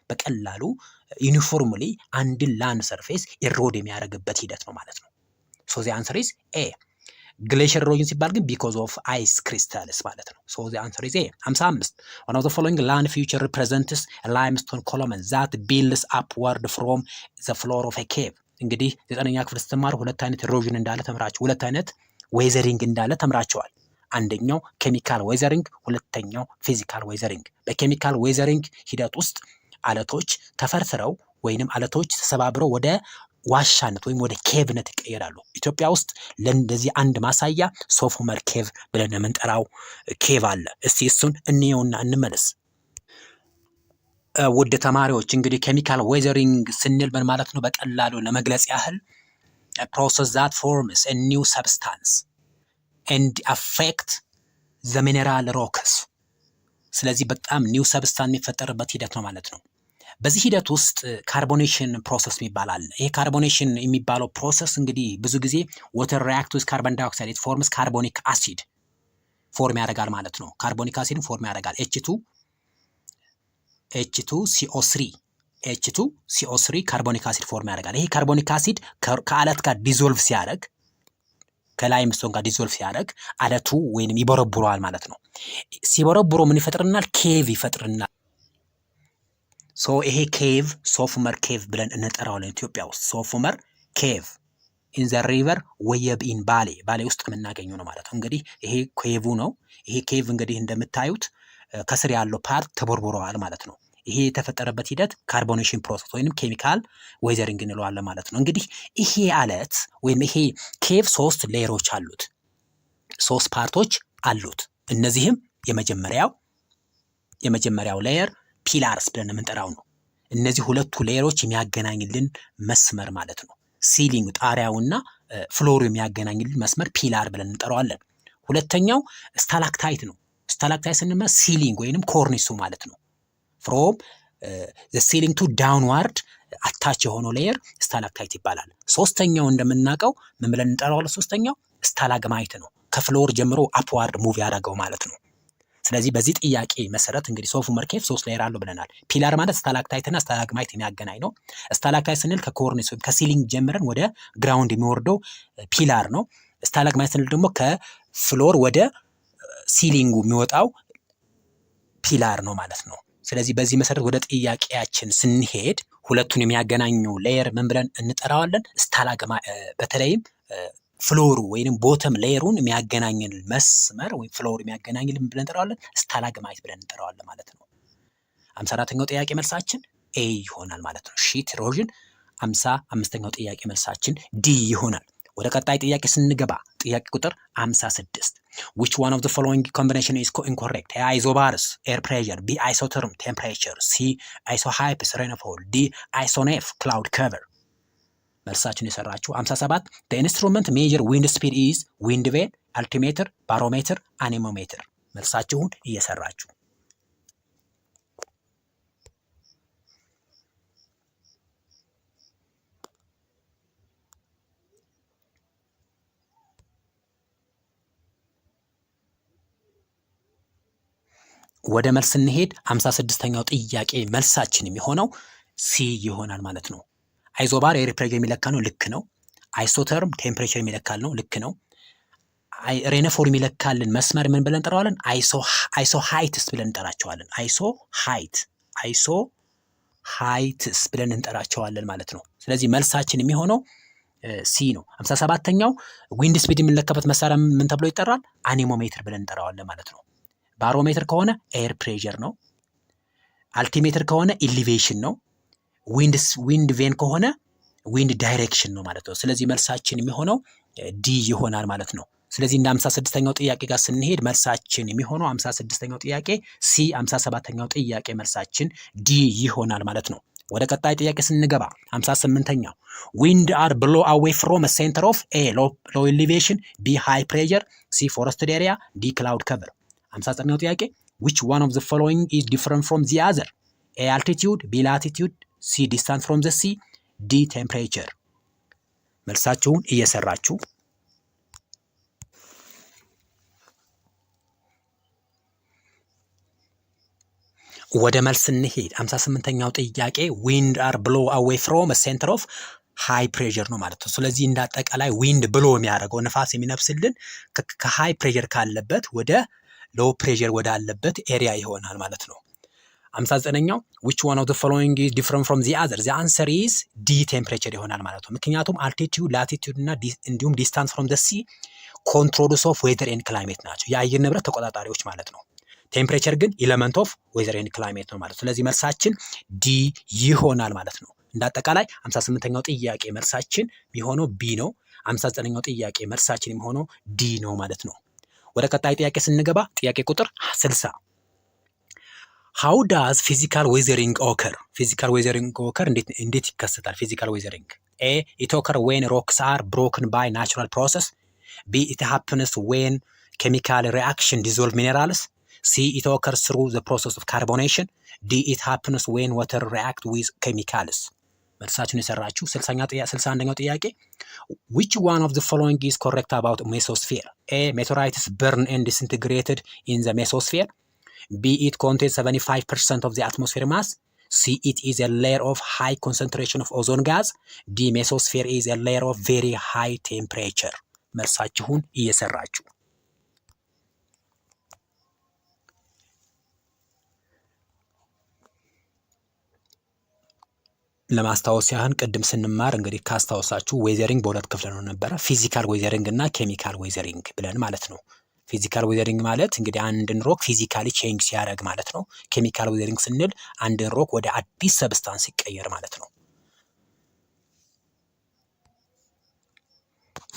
በቀላሉ ዩኒፎርምሊ አንድን ላንድ ሰርፌስ ኢሮድ የሚያደርግበት ሂደት ነው ማለት ነው። ሶ ዘ አንሰር ኢዝ ኤ። ግሌሽር ኢሮዥን ሲባል ግን ቢኮዝ ኦፍ አይስ ክሪስታልስ ማለት ነው። ሶ ዘ አንሰር ኢዝ ኤ። 55 one of the following land feature represents a limestone column that builds upward from the floor of a cave። እንግዲህ 9ኛ ክፍል ስትማሩ ሁለት አይነት ኢሮዥን እንዳለ ተምራችሁ፣ ሁለት አይነት ዌዘሪንግ እንዳለ ተምራችኋል። አንደኛው ኬሚካል ዌዘሪንግ፣ ሁለተኛው ፊዚካል ዌዘሪንግ። በኬሚካል ዌዘሪንግ ሂደት ውስጥ አለቶች ተፈርፍረው ወይንም አለቶች ተሰባብረው ወደ ዋሻነት ወይም ወደ ኬቭነት ይቀየራሉ። ኢትዮጵያ ውስጥ ለእንደዚህ አንድ ማሳያ ሶፍ ዑመር ኬቭ ብለን የምንጠራው ኬቭ አለ። እስቲ እሱን እንየውና እንመለስ። ውድ ተማሪዎች እንግዲህ ኬሚካል ዌዘሪንግ ስንል ምን ማለት ነው? በቀላሉ ለመግለጽ ያህል ፕሮሰስ ዛት ፎርምስ ኤ ኒው ሰብስታንስ ኤንድ አፌክት ዘ ሚኔራል ሮክስ። ስለዚህ በጣም ኒው ሰብስታንስ የሚፈጠርበት ሂደት ነው ማለት ነው። በዚህ ሂደት ውስጥ ካርቦኔሽን ፕሮሰስ የሚባል አለ። ይሄ ካርቦኔሽን የሚባለው ፕሮሰስ እንግዲህ ብዙ ጊዜ ወተር ሪአክት ዊዝ ካርቦን ዳይኦክሳይድ ኢት ፎርምስ ካርቦኒክ አሲድ ፎርም ያደርጋል ማለት ነው። ካርቦኒክ አሲድን ፎርም ያደርጋል። H2CO3 ካርቦኒክ አሲድ ፎርም ያደርጋል። ይሄ ካርቦኒክ አሲድ ከአለት ጋር ዲዞልቭ ሲያደርግ ከላይምስቶን ጋር ዲዞልቭ ሲያደርግ አለቱ ወይንም ይቦረቡረዋል ማለት ነው። ሲቦረቡሮ ምን ይፈጥርናል? ኬቭ ይፈጥርናል። ሶ ይሄ ኬቭ ሶፍ ዑመር ኬቭ ብለን እንጠራዋለን። ኢትዮጵያ ውስጥ ሶፍ ዑመር ኬቭ ኢን ዘ ሪቨር ወየብ ኢን ባሌ ውስጥ የምናገኘው ነው ማለት ነው። እንግዲህ ይሄ ኬቭ ነው። ይሄ ኬቭ እንግዲህ እንደምታዩት ከስር ያለው ፓርት ተቦርቡረዋል ማለት ነው። ይሄ የተፈጠረበት ሂደት ካርቦኔሽን ፕሮሰስ ወይንም ኬሚካል ዌዘሪንግ እንለዋለን ማለት ነው። እንግዲህ ይሄ አለት ወይም ይሄ ኬቭ 3 ሌየሮች አሉት፣ 3 ፓርቶች አሉት። እነዚህም የመጀመሪያው ሌየር ፒላርስ ብለን የምንጠራው ነው። እነዚህ ሁለቱ ሌየሮች የሚያገናኝልን መስመር ማለት ነው። ሲሊንግ ጣሪያውና ፍሎሩ የሚያገናኝልን መስመር ፒላር ብለን እንጠራዋለን። ሁለተኛው ስታላክታይት ነው። ስታላክታይት ስንል ሲሊንግ ወይንም ኮርኒሱ ማለት ነው። ፍሮም ዘ ሲሊንግ ቱ ዳውንዋርድ አታች የሆነው ሌየር ስታላክታይት ይባላል። ሶስተኛው እንደምናውቀው ምን ብለን እንጠራዋለን? ሶስተኛው ስታላግማይት ነው። ከፍሎር ጀምሮ አፕዋርድ ሙቭ ያደረገው ማለት ነው። ስለዚህ በዚህ ጥያቄ መሰረት እንግዲህ ሶፍ ዑመር ኬቭ 3 ሌየር አለው ብለናል። ፒላር ማለት ስታላክታይት እና ስታላግማይት የሚያገናኝ ነው። ስታላክታይት ስንል ከኮርኒስ ወይም ከሲሊንግ ጀምረን ወደ ግራውንድ የሚወርደው ፒላር ነው። ስታላግማይት ስንል ደግሞ ከፍሎር ወደ ሲሊንጉ የሚወጣው ፒላር ነው ማለት ነው። ስለዚህ በዚህ መሰረት ወደ ጥያቄያችን ስንሄድ ሁለቱን የሚያገናኘው ሌየር ምን ብለን እንጠራዋለን? በተለይም ፍሎሩ ወይንም ቦተም ሌየሩን የሚያገናኝን መስመር ወይም ፍሎር የሚያገናኝልን ብለን እንጠራዋለን? ስታላግማይት ብለን እንጠራዋለን ማለት ነው። 54ኛው ጥያቄ መልሳችን ኤ ይሆናል ማለት ነው። ሺት ኢሮዥን። 55ኛው ጥያቄ መልሳችን ዲ ይሆናል። ወደ ቀጣይ ጥያቄ ስንገባ ጥያቄ ቁጥር 56 which one of the following combination is incorrect? A isobars air pressure, B isotherm temperature, C isohypus rainfall, D isonef cloud cover። መልሳችን የሰራችሁ 57 the instrument measure wind speed is wind vane, altimeter, barometer, anemometer። መልሳችሁን እየሰራችሁ ወደ መልስ እንሄድ። 56ኛው ጥያቄ መልሳችን የሚሆነው ሲ ይሆናል ማለት ነው። አይዞባር ኤር ፕሬሸር የሚለካ ነው፣ ልክ ነው። አይሶተርም ቴምፕሬቸር የሚለካል ነው፣ ልክ ነው። ሬነፎር የሚለካልን መስመር ምን ብለን እንጠራዋለን? አይሶ ሃይትስ ብለን እንጠራቸዋለን። አይሶ ሃይትስ ብለን እንጠራቸዋለን ማለት ነው። ስለዚህ መልሳችን የሚሆነው ሲ ነው። 57ኛው ዊንድ ስፒድ የሚለካበት መሳሪያ ምን ተብሎ ይጠራል? አኔሞሜትር ብለን እንጠራዋለን ማለት ነው። ባሮሜትር ከሆነ ኤር ፕሬሸር ነው። አልቲሜትር ከሆነ ኢሊቬሽን ነው። ዊንድ ቬን ከሆነ ዊንድ ዳይሬክሽን ነው ማለት ነው። ስለዚህ መልሳችን የሚሆነው ዲ ይሆናል ማለት ነው። ስለዚህ እንደ 56ኛው ጥያቄ ጋር ስንሄድ መልሳችን የሚሆነው 56ኛው ጥያቄ ሲ፣ 57ኛው ጥያቄ መልሳችን ዲ ይሆናል ማለት ነው። ወደ ቀጣይ ጥያቄ ስንገባ 58ኛው ዊንድ አር ብሎ አዌይ ፍሮም ሴንተር ኦፍ ኤ ሎ ኤሊቬሽን፣ ቢ ሃይ ፕሬሸር፣ ሲ ፎረስትድ ኤሪያ፣ ዲ ክላውድ ከቨር። 59ኛው ጥያቄ which one of the following is different from the other? ኤ አልቲቲዩድ፣ ቢ ላቲቲዩድ፣ ሲ ዲስታንስ ፍሮም ዘ ሲ፣ ዲ ቴምፕሬቸር። መልሳችሁን እየሰራችሁ ወደ መልስ እንሄድ። 58ኛው ጥያቄ ዊንድ አር ብሎ አዌይ ፍሮም ሴንተር ኦፍ ሃይ ፕሬዠር ነው ማለት ነው። ስለዚህ እንዳጠቃላይ ዊንድ ብሎ የሚያደርገው ንፋስ የሚነፍስልን ከሃይ ፕሬዠር ካለበት ወደ ሎው ፕሬዠር ወዳለበት ኤሪያ ይሆናል ማለት ነው። 59ኛው which one of the following is different from the other? the answer is D ቴምፕሬቸር ይሆናል ማለት ነው። ምክንያቱም አልቲቲዩድ ላቲቲዩድ እና እንዲሁም ዲስታንስ ፍሮም the sea ኮንትሮልስ ኦፍ ዌዘር ኤንድ ክላይሜት ናቸው፣ የአየር ንብረት ተቆጣጣሪዎች ማለት ነው። ቴምፕሬቸር ግን ኢለመንት ኦፍ ዌዘር ኤንድ ክላይሜት ነው ማለት ነው። ስለዚህ መልሳችን ዲ ይሆናል ማለት ነው። እንዳጠቃላይ 58ኛው ጥያቄ መልሳችን የሚሆነው ቢ ነው። 59ኛው ጥያቄ መልሳችን የሚሆነው ዲ ነው ማለት ነው። ወደ ቀጣይ ጥያቄ ስንገባ ጥያቄ ቁጥር 60 How does physical weathering occur? Physical weathering occur እንዴት ይከሰታል? physical weathering A. It occurs when rocks are broken by natural process. B. It happens when chemical reaction dissolve minerals. C. It occurs through the process of carbonation. D. It happens when water react with chemicals. መልሳችሁን የሰራችሁ 61ኛው ጥያቄ Which one of the following is correct about mesosphere? A. Meteorites burn and disintegrated in the mesosphere. B. It contains 75% of the atmosphere mass. C. It is a layer of high concentration of ozone gas. D. Mesosphere is a layer of very high temperature. መልሳችሁን እየሰራችሁ ለማስታወስ ያህል ቅድም ስንማር እንግዲህ ካስታወሳችሁ ዌዘሪንግ በሁለት ክፍል ነው ነበረ፣ ፊዚካል ዌዘሪንግ እና ኬሚካል ዌዘሪንግ ብለን ማለት ነው። ፊዚካል ዌዘሪንግ ማለት እንግዲህ አንድን ሮክ ፊዚካሊ ቼንጅ ሲያደርግ ማለት ነው። ኬሚካል ዌዘሪንግ ስንል አንድን ሮክ ወደ አዲስ ሰብስታንስ ሲቀየር ማለት ነው።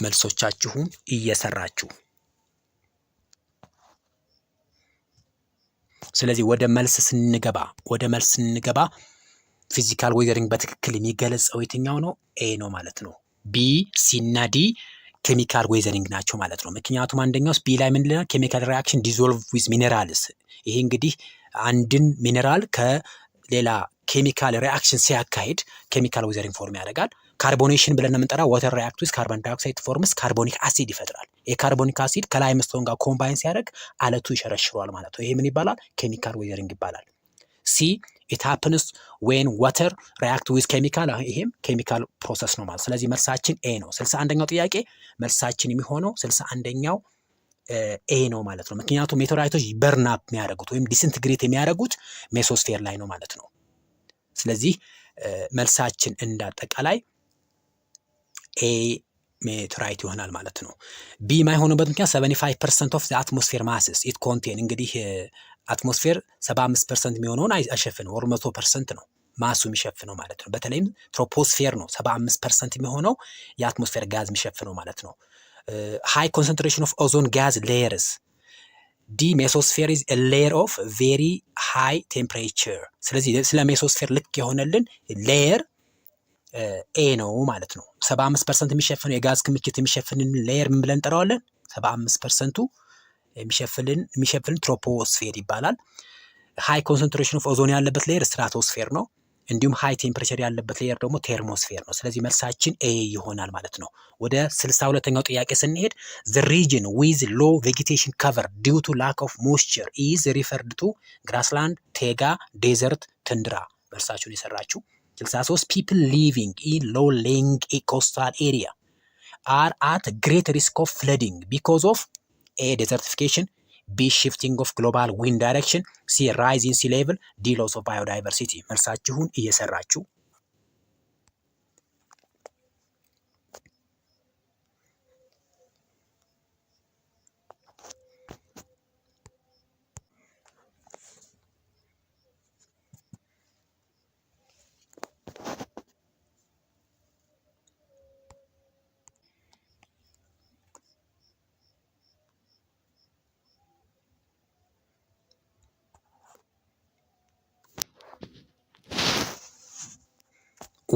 መልሶቻችሁን እየሰራችሁ ስለዚህ ወደ መልስ ስንገባ ፊዚካል ዌዘሪንግ በትክክል የሚገለጸው የትኛው ነው? ኤ ነው ማለት ነው። ቢ፣ ሲ እና ዲ ኬሚካል ዌዘሪንግ ናቸው ማለት ነው። ምክንያቱም አንደኛውስ ቢ ላይ ምን ይላል? ኬሚካል ሪአክሽን ዲዞልቭ ዊዝ ሚኔራልስ። ይሄ እንግዲህ አንድን ሚኔራል ከሌላ ኬሚካል ሪአክሽን ሲያካሂድ ኬሚካል ዌዘሪንግ ፎርም ያደርጋል። ካርቦኔሽን ብለን የምንጠራው ዋተር ሪአክት ዊዝ ካርቦን ዳይኦክሳይድ ፎርምስ ካርቦኒክ አሲድ ይፈጥራል። የካርቦኒክ አሲድ ከላይምስቶን ጋር ኮምባይን ሲያደርግ አለቱ ይሸረሽረዋል ማለት ነው። ይሄ ምን ይባላል? ኬሚካል ዌዘሪንግ ይባላል። ሲ it happens when water react with chemical። ይሄም ኬሚካል ፕሮሰስ ነው ማለት። ስለዚህ መልሳችን ኤ ነው። 61ኛው ጥያቄ መልሳችን የሚሆነው 61ኛው ኤ ነው ማለት ነው። ምክንያቱም ሜቴኦራይቶች በርን አፕ የሚያደርጉት ወይም ዲስኢንትግሬት የሚያደርጉት ሜሶስፌር ላይ ነው ማለት ነው። ስለዚህ መልሳችን እንዳጠቃላይ ኤ ሜቴኦራይት ይሆናል ማለት ነው። ቢ ማይሆንበት ምክንያት 75% of the atmosphere masses it contain እንግዲህ አትሞስፌር 75% የሚሆነውን አይሸፍንም፣ ወር 100% ነው ማሱ የሚሸፍነው ማለት ነው። በተለይም ትሮፖስፌር ነው 75% የሚሆነው የአትሞስፌር ጋዝ የሚሸፍነው ማለት ነው። ሃይ ኮንሰንትሬሽን ኦፍ ኦዞን ጋዝ ሌየርስ። ዲ ሜሶስፌር ኢዝ ኤ ሌየር ኦፍ ቬሪ ሃይ ቴምፕሬቸር። ስለዚህ ስለ ሜሶስፌር ልክ የሆነልን ሌየር ኤ ነው ማለት ነው። 75% የሚሸፍነው የጋዝ ክምችት የሚሸፍንን ሌየር ምን ብለን እንጠራዋለን? 75%ቱ የሚሸፍን ትሮፖስፌር ይባላል። ሃይ ኮንሰንትሬሽን ኦፍ ኦዞን ያለበት ሌየር ስትራቶስፌር ነው። እንዲሁም ሃይ ቴምፕሬቸር ያለበት ሌየር ደግሞ ቴርሞስፌር ነው። ስለዚህ መልሳችን ኤ ይሆናል ማለት ነው። ወደ 62ኛው ጥያቄ ስንሄድ the region with low vegetation cover due to lack of moisture is referred to grassland, taiga, desert, tundra። መልሳችሁን የሰራችሁ 63 people living in low lying coastal area are at great risk of flooding because of A. desertification, B. shifting of global wind direction, C. rise in sea level, D. loss of biodiversity። መልሳችሁን እየሰራችሁ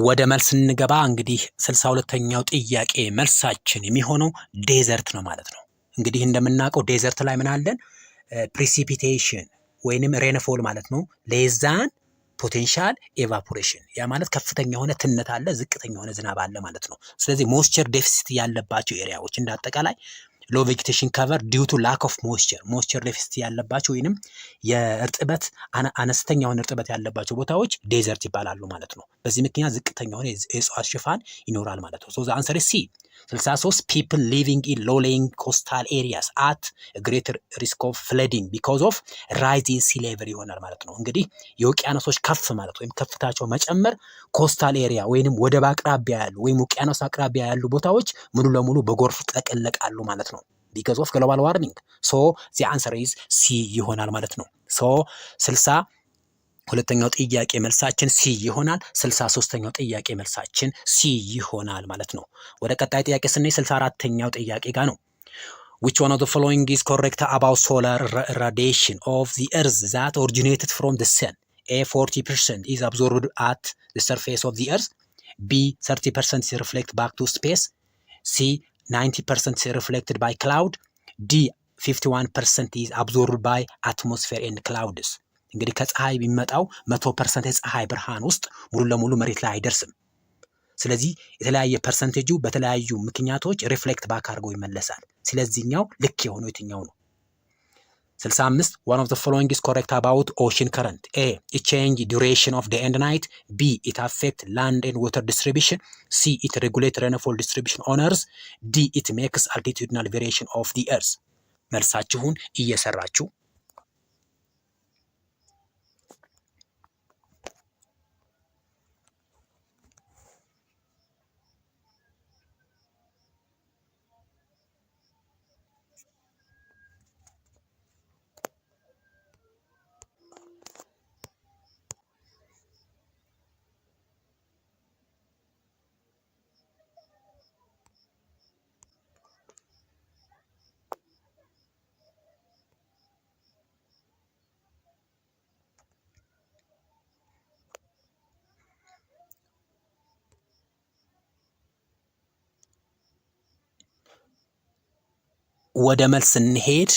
ወደ መልስ እንገባ። እንግዲህ 62ኛው ጥያቄ መልሳችን የሚሆነው ዴዘርት ነው ማለት ነው። እንግዲህ እንደምናውቀው ዴዘርት ላይ ምን አለን? ፕሪሲፒቴሽን ወይንም ሬንፎል ማለት ነው ሌዛን ፖቴንሻል ኤቫፖሬሽን ያ ማለት ከፍተኛ የሆነ ትነት አለ፣ ዝቅተኛ የሆነ ዝናብ አለ ማለት ነው። ስለዚህ ሞይስቸር ዴፊሲት ያለባቸው ኤሪያዎች እንደ አጠቃላይ ሎ ቬጌቴሽን ከቨር ዲው ቱ ላክ ኦፍ ሞይስቸር ዴፊሲት ያለባቸው ወይንም የእርጥበት አነስተኛ የሆነ እርጥበት ያለባቸው ቦታዎች ዴዘርት ይባላሉ ማለት ነው። በዚህ ምክንያት ዝቅተኛ የሆነ የእጽዋት ሽፋን ይኖራል ማለት ነው። ሶ ዘ አንሰር ኢዝ ሲ 63 people living in low-lying coastal areas at a greater risk of flooding because of rising sea level ይሆናል ማለት ነው። እንግዲህ የውቅያኖሶች ከፍ ማለት ወይም ከፍታቸው መጨመር ኮስታል ኤሪያ ወይንም ወደብ አቅራቢያ ያሉ ወይም ውቅያኖስ አቅራቢያ ያሉ ቦታዎች ሙሉ ለሙሉ በጎርፍ ይጥለቀለቃሉ ማለት ነው። because of global warming. so the answer is C ይሆናል ማለት ነው። so 62ኛው ጥያቄ መልሳችን ሲ ይሆናል። 63ኛው ጥያቄ መልሳችን ሲ ይሆናል ማለት ነው። ወደ ቀጣይ ጥያቄ ስንሄድ 64ኛው ጥያቄ ጋር ነው። which one of the following is correct about solar radiation of the earth that originated from the sun? A 40% is absorbed at the surface of the earth. B 30% is reflected back to space. C 90% is reflected by cloud. D 51% is absorbed by atmosphere and clouds. እንግዲህ ከፀሐይ የሚመጣው 100% የፀሐይ ብርሃን ውስጥ ሙሉ ለሙሉ መሬት ላይ አይደርስም። ስለዚህ የተለያየ ፐርሰንቴጁ በተለያዩ ምክንያቶች ሪፍሌክት ባክ አድርጎ ይመለሳል። ስለዚህኛው ልክ የሆነው የትኛው ነው? 65 one of the following is correct about ocean current. A it change duration of day and night. B it affect land and water distribution. C it regulate rainfall distribution on earth. D it makes altitudinal variation of the earth. መልሳችሁን እየሰራችሁ ወደ መልስ ስንሄድ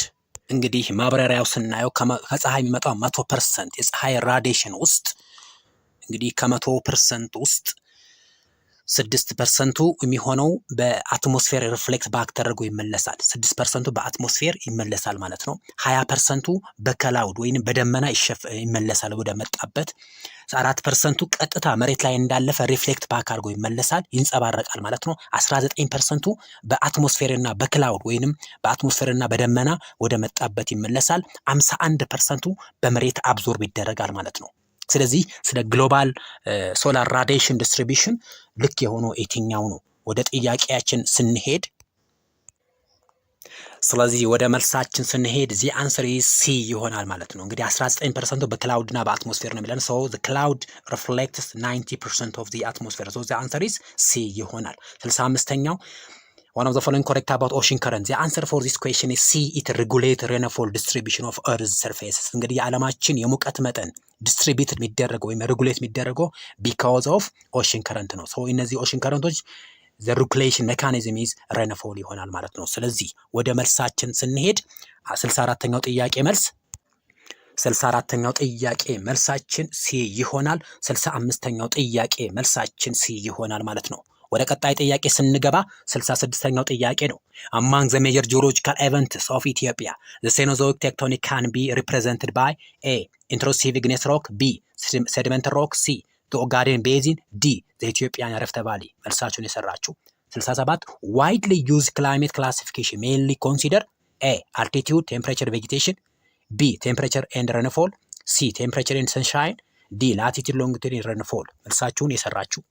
እንግዲህ ማብራሪያው ስናየው ከፀሐይ የሚመጣው 100% የፀሐይ ራዲዬሽን ውስጥ እንግዲህ ከ100% ውስጥ 6% የሚሆነው በአትሞስፌር ሪፍሌክት ባክ ተደርጎ ይመለሳል። 6% በአትሞስፌር ይመለሳል ማለት ነው። 20% በክላውድ ወይንም በደመና ይመለሳል ወደ መጣበት። 4% ቀጥታ መሬት ላይ እንዳለፈ ሪፍሌክት ባክ አድርጎ ይመለሳል፣ ይንጸባረቃል ማለት ነው። 19% በአትሞስፌርና በክላውድ ወይንም በአትሞስፌርና በደመና ወደ መጣበት ይመለሳል። 51% በመሬት አብዞርብ ይደረጋል ማለት ነው። ስለዚህ ስለ ግሎባል ሶላር ራዲዬሽን ዲስትሪቢዩሽን ልክ የሆነው የትኛው ነው? ወደ ጥያቄያችን ስንሄድ ስለዚህ ወደ መልሳችን ስንሄድ ዚ አንሰር ኢዝ ሲ ይሆናል ማለት ነው። እንግዲህ 19% በክላውድ እና በአትሞስፌር ነው የሚለን። ሶ ዘ ክላውድ ሪፍሌክትስ 90% ኦፍ ዘ አትሞስፌር። ሶ ዘ አንሰር ኢዝ ሲ ይሆናል። 65ኛው one of the following correct about ocean current. The answer for this question is C. It regulates rainfall distribution of Earth's surfaces. እንግዲህ የዓለማችን የሙቀት መጠን ዲስትሪቢዩት የሚደረገው ወይም ሬጉሌት የሚደረገው because of ocean current ነው። ሶ እነዚህ ocean currentዎች the regulation mechanism is rainfall ይሆናል ማለት ነው። ስለዚህ ወደ መልሳችን ስንሄድ 64ኛው ጥያቄ መልስ 64ኛው ጥያቄ መልሳችን ሲ ይሆናል። 65ኛው ጥያቄ መልሳችን ሲ ይሆናል ማለት ነው። ወደ ቀጣይ ጥያቄ ስንገባ 66ኛው ጥያቄ ነው። among the major geological events of Ethiopia the Cenozoic tectonic can be represented by A intrusive igneous rock, B sedimentary rock, C the Ogaden basin, D the Ethiopian Rift Valley። መልሳችሁን የሰራችሁ 67 widely used climate classification mainly consider A altitude, temperature, vegetation, B temperature and rainfall, C temperature and sunshine, D latitude, longitude and rainfall። መልሳችሁን የሰራችሁ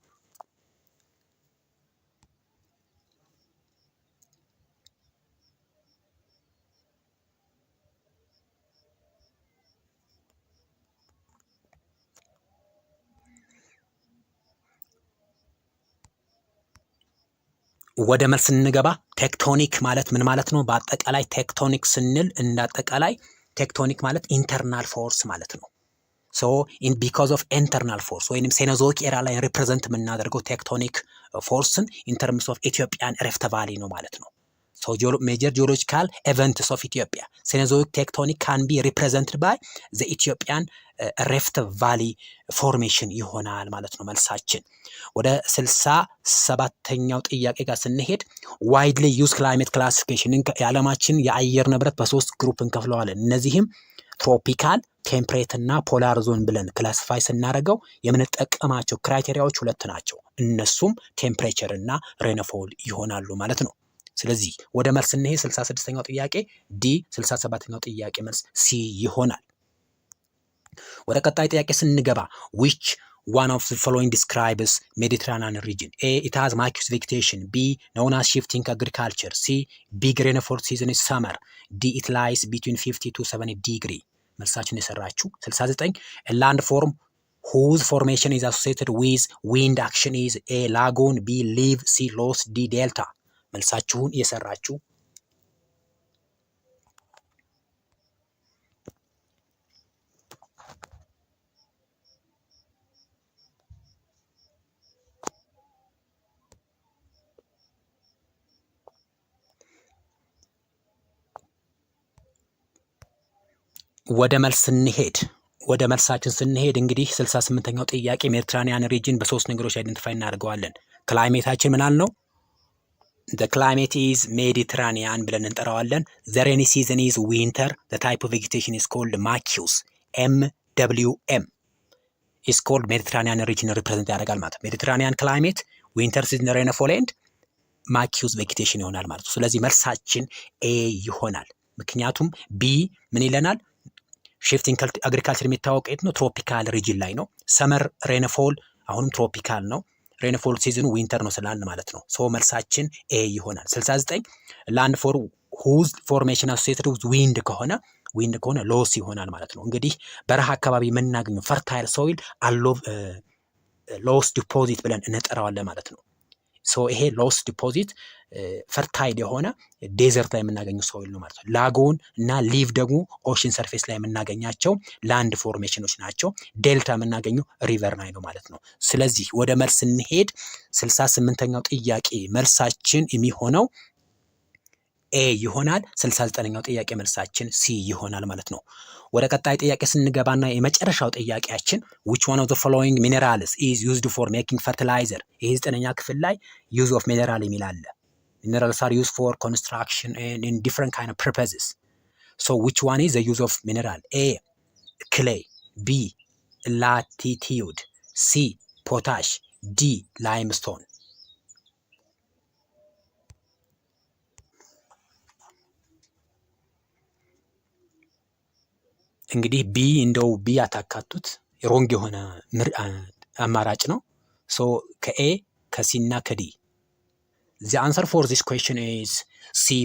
ወደ መልስ እንገባ። ቴክቶኒክ ማለት ምን ማለት ነው? በአጠቃላይ ቴክቶኒክ ስንል እንዳጠቃላይ ቴክቶኒክ ማለት ኢንተርናል ፎርስ ማለት ነው። ሶ ኢን ቢኮዝ ኦፍ ኢንተርናል ፎርስ ወይንም ሴኖዞይክ ኤራ ላይ ሪፕሬዘንት የምናደርገው ቴክቶኒክ ፎርስን ኢን ተርምስ ኦፍ ኢትዮጵያን ሪፍት ቫሊ ነው ማለት ነው። So major geological events of Ethiopia. Cenozoic tectonic can be represented by the Ethiopian rift valley formation ይሆናል ማለት ነው መልሳችን። ወደ 67ኛው ጥያቄ ጋር ስንሄድ widely used climate classification የዓለማችን የአየር ንብረት በሶስት ግሩፕ እንከፍለዋለን። እነዚህም ትሮፒካል፣ ቴምፕሬት እና ፖላር ዞን ብለን ክላሲፋይ ስናደርገው የምንጠቀማቸው ክራይቴሪያዎች ሁለት ናቸው። እነሱም ቴምፕሬቸር እና ሬንፎል ይሆናሉ ማለት ነው። ስለዚህ ወደ መልስ ስንሄድ 66ኛው ጥያቄ ዲ፣ 67ኛው ጥያቄ መልስ ሲ ይሆናል። ወደ ቀጣይ ጥያቄ ስንገባ which one of the following describes Mediterranean region? A, it has maquis vegetation. B, known as shifting agriculture. C, big rainfall season is summer. D, it lies between 50 to 70 degree. መልሳችን የሰራችሁ 69 a landform whose formation is associated with wind action is A, lagoon. B, leve. C, loess. D, delta. መልሳችሁን የሰራችሁ ወደ መልሳችን ስንሄድ እንግዲህ 68ኛው ጥያቄ ሜዲትራኒያን ሪጅን በሶስት ነገሮች አይደንቲፋይ እናደርገዋለን። ክላይሜታችን ምናል ነው? the climate is Mediterranean ብለን እንጠራዋለን። the rainy season is winter. the type of vegetation is called maquis. MWM is called Mediterranean region represent ያደርጋል ማለት ነው። ሜዲትራኒያን ክላይሜት፣ ዊንተር ሲዝን፣ ሬንፎል ኤንድ ማኪውስ ቬጌቴሽን ይሆናል ማለት ነው። ስለዚህ መልሳችን ኤ ይሆናል። ምክንያቱም ቢ ምን ይለናል? ሽፍቲንግ አግሪካልቸር የሚታወቅ የት ነው? ትሮፒካል ሪጅን ላይ ነው። ሰመር ሬንፎል አሁንም ትሮፒካል ነው። ሬንፎል ሲዝኑ ዊንተር ነው ስላልን ማለት ነው። ሶ መልሳችን ኤ ይሆናል። 69 ላንድ ፎር ሁዝ ፎርሜሽን አሶሲየትድ ዊዝ ዊንድ ከሆነ ሎስ ይሆናል ማለት ነው። እንግዲህ በረሃ አካባቢ የምናገኘው ፈርታይል ሶይል ሎስ ዲፖዚት ብለን እንጠራዋለን ማለት ነው። ሶ ይሄ ሎስ ዲፖዚት ፈርታይል የሆነ ዴዘርት ላይ የምናገኘው ሶይል ነው ማለት ነው። ላጎን እና ሊቭ ደግሞ ኦሽን ሰርፌስ ላይ የምናገኛቸው ላንድ ፎርሜሽኖች ናቸው። ዴልታ የምናገኘው ሪቨር ላይ ነው ማለት ነው። ስለዚህ ወደ መልስ ስንሄድ 68ኛው ጥያቄ መልሳችን የሚሆነው ኤ ይሆናል። 69ኛው ጥያቄ መልሳችን ሲ ይሆናል ማለት ነው። ወደ ቀጣይ ጥያቄ ስንገባና የመጨረሻው ጥያቄያችን which one of the following minerals is used for making fertilizer? ይሄ 9ኛ ክፍል ላይ use of mineral የሚል አለ። minerals are used for construction and in different kind of purposes. So which one is the use of mineral? A, clay. B, latitude. C, potash. D, limestone. እንግዲህ ቢ እንደው ቢ አታካቱት ሮንግ የሆነ አማራጭ ነው። ሶ ከኤ ከሲ እና ከዲ the answer for this question is C,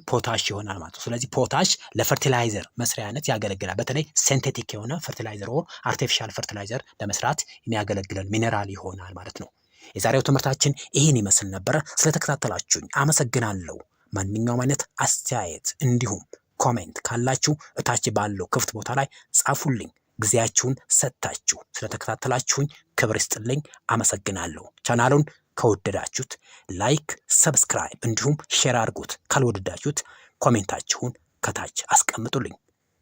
ፖታሽ ይሆናል ማለት ነው። ስለዚህ ፖታሽ ለፈርቲላይዘር መስሪያነት ያገለግላል። በተለይ ሲንቴቲክ የሆነ ፈርቲላይዘር ወር አርቲፊሻል ፈርቲላይዘር ለመስራት የሚያገለግለን ሚነራል ይሆናል ማለት ነው። የዛሬው ትምህርታችን ይህን ይመስል ነበረ። ስለተከታተላችሁኝ አመሰግናለሁ። ማንኛውም አይነት አስተያየት እንዲሁም ኮሜንት ካላችሁ እታች ባለው ክፍት ቦታ ላይ ጻፉልኝ። ጊዜያችሁን ሰጥታችሁ ስለተከታተላችሁኝ ክብር ይስጥልኝ። አመሰግናለሁ። ቻናሉን ከወደዳችሁት ላይክ፣ ሰብስክራይብ እንዲሁም ሼር አድርጉት። ካልወደዳችሁት ኮሜንታችሁን ከታች አስቀምጡልኝ።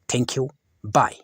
ቴንኪው ባይ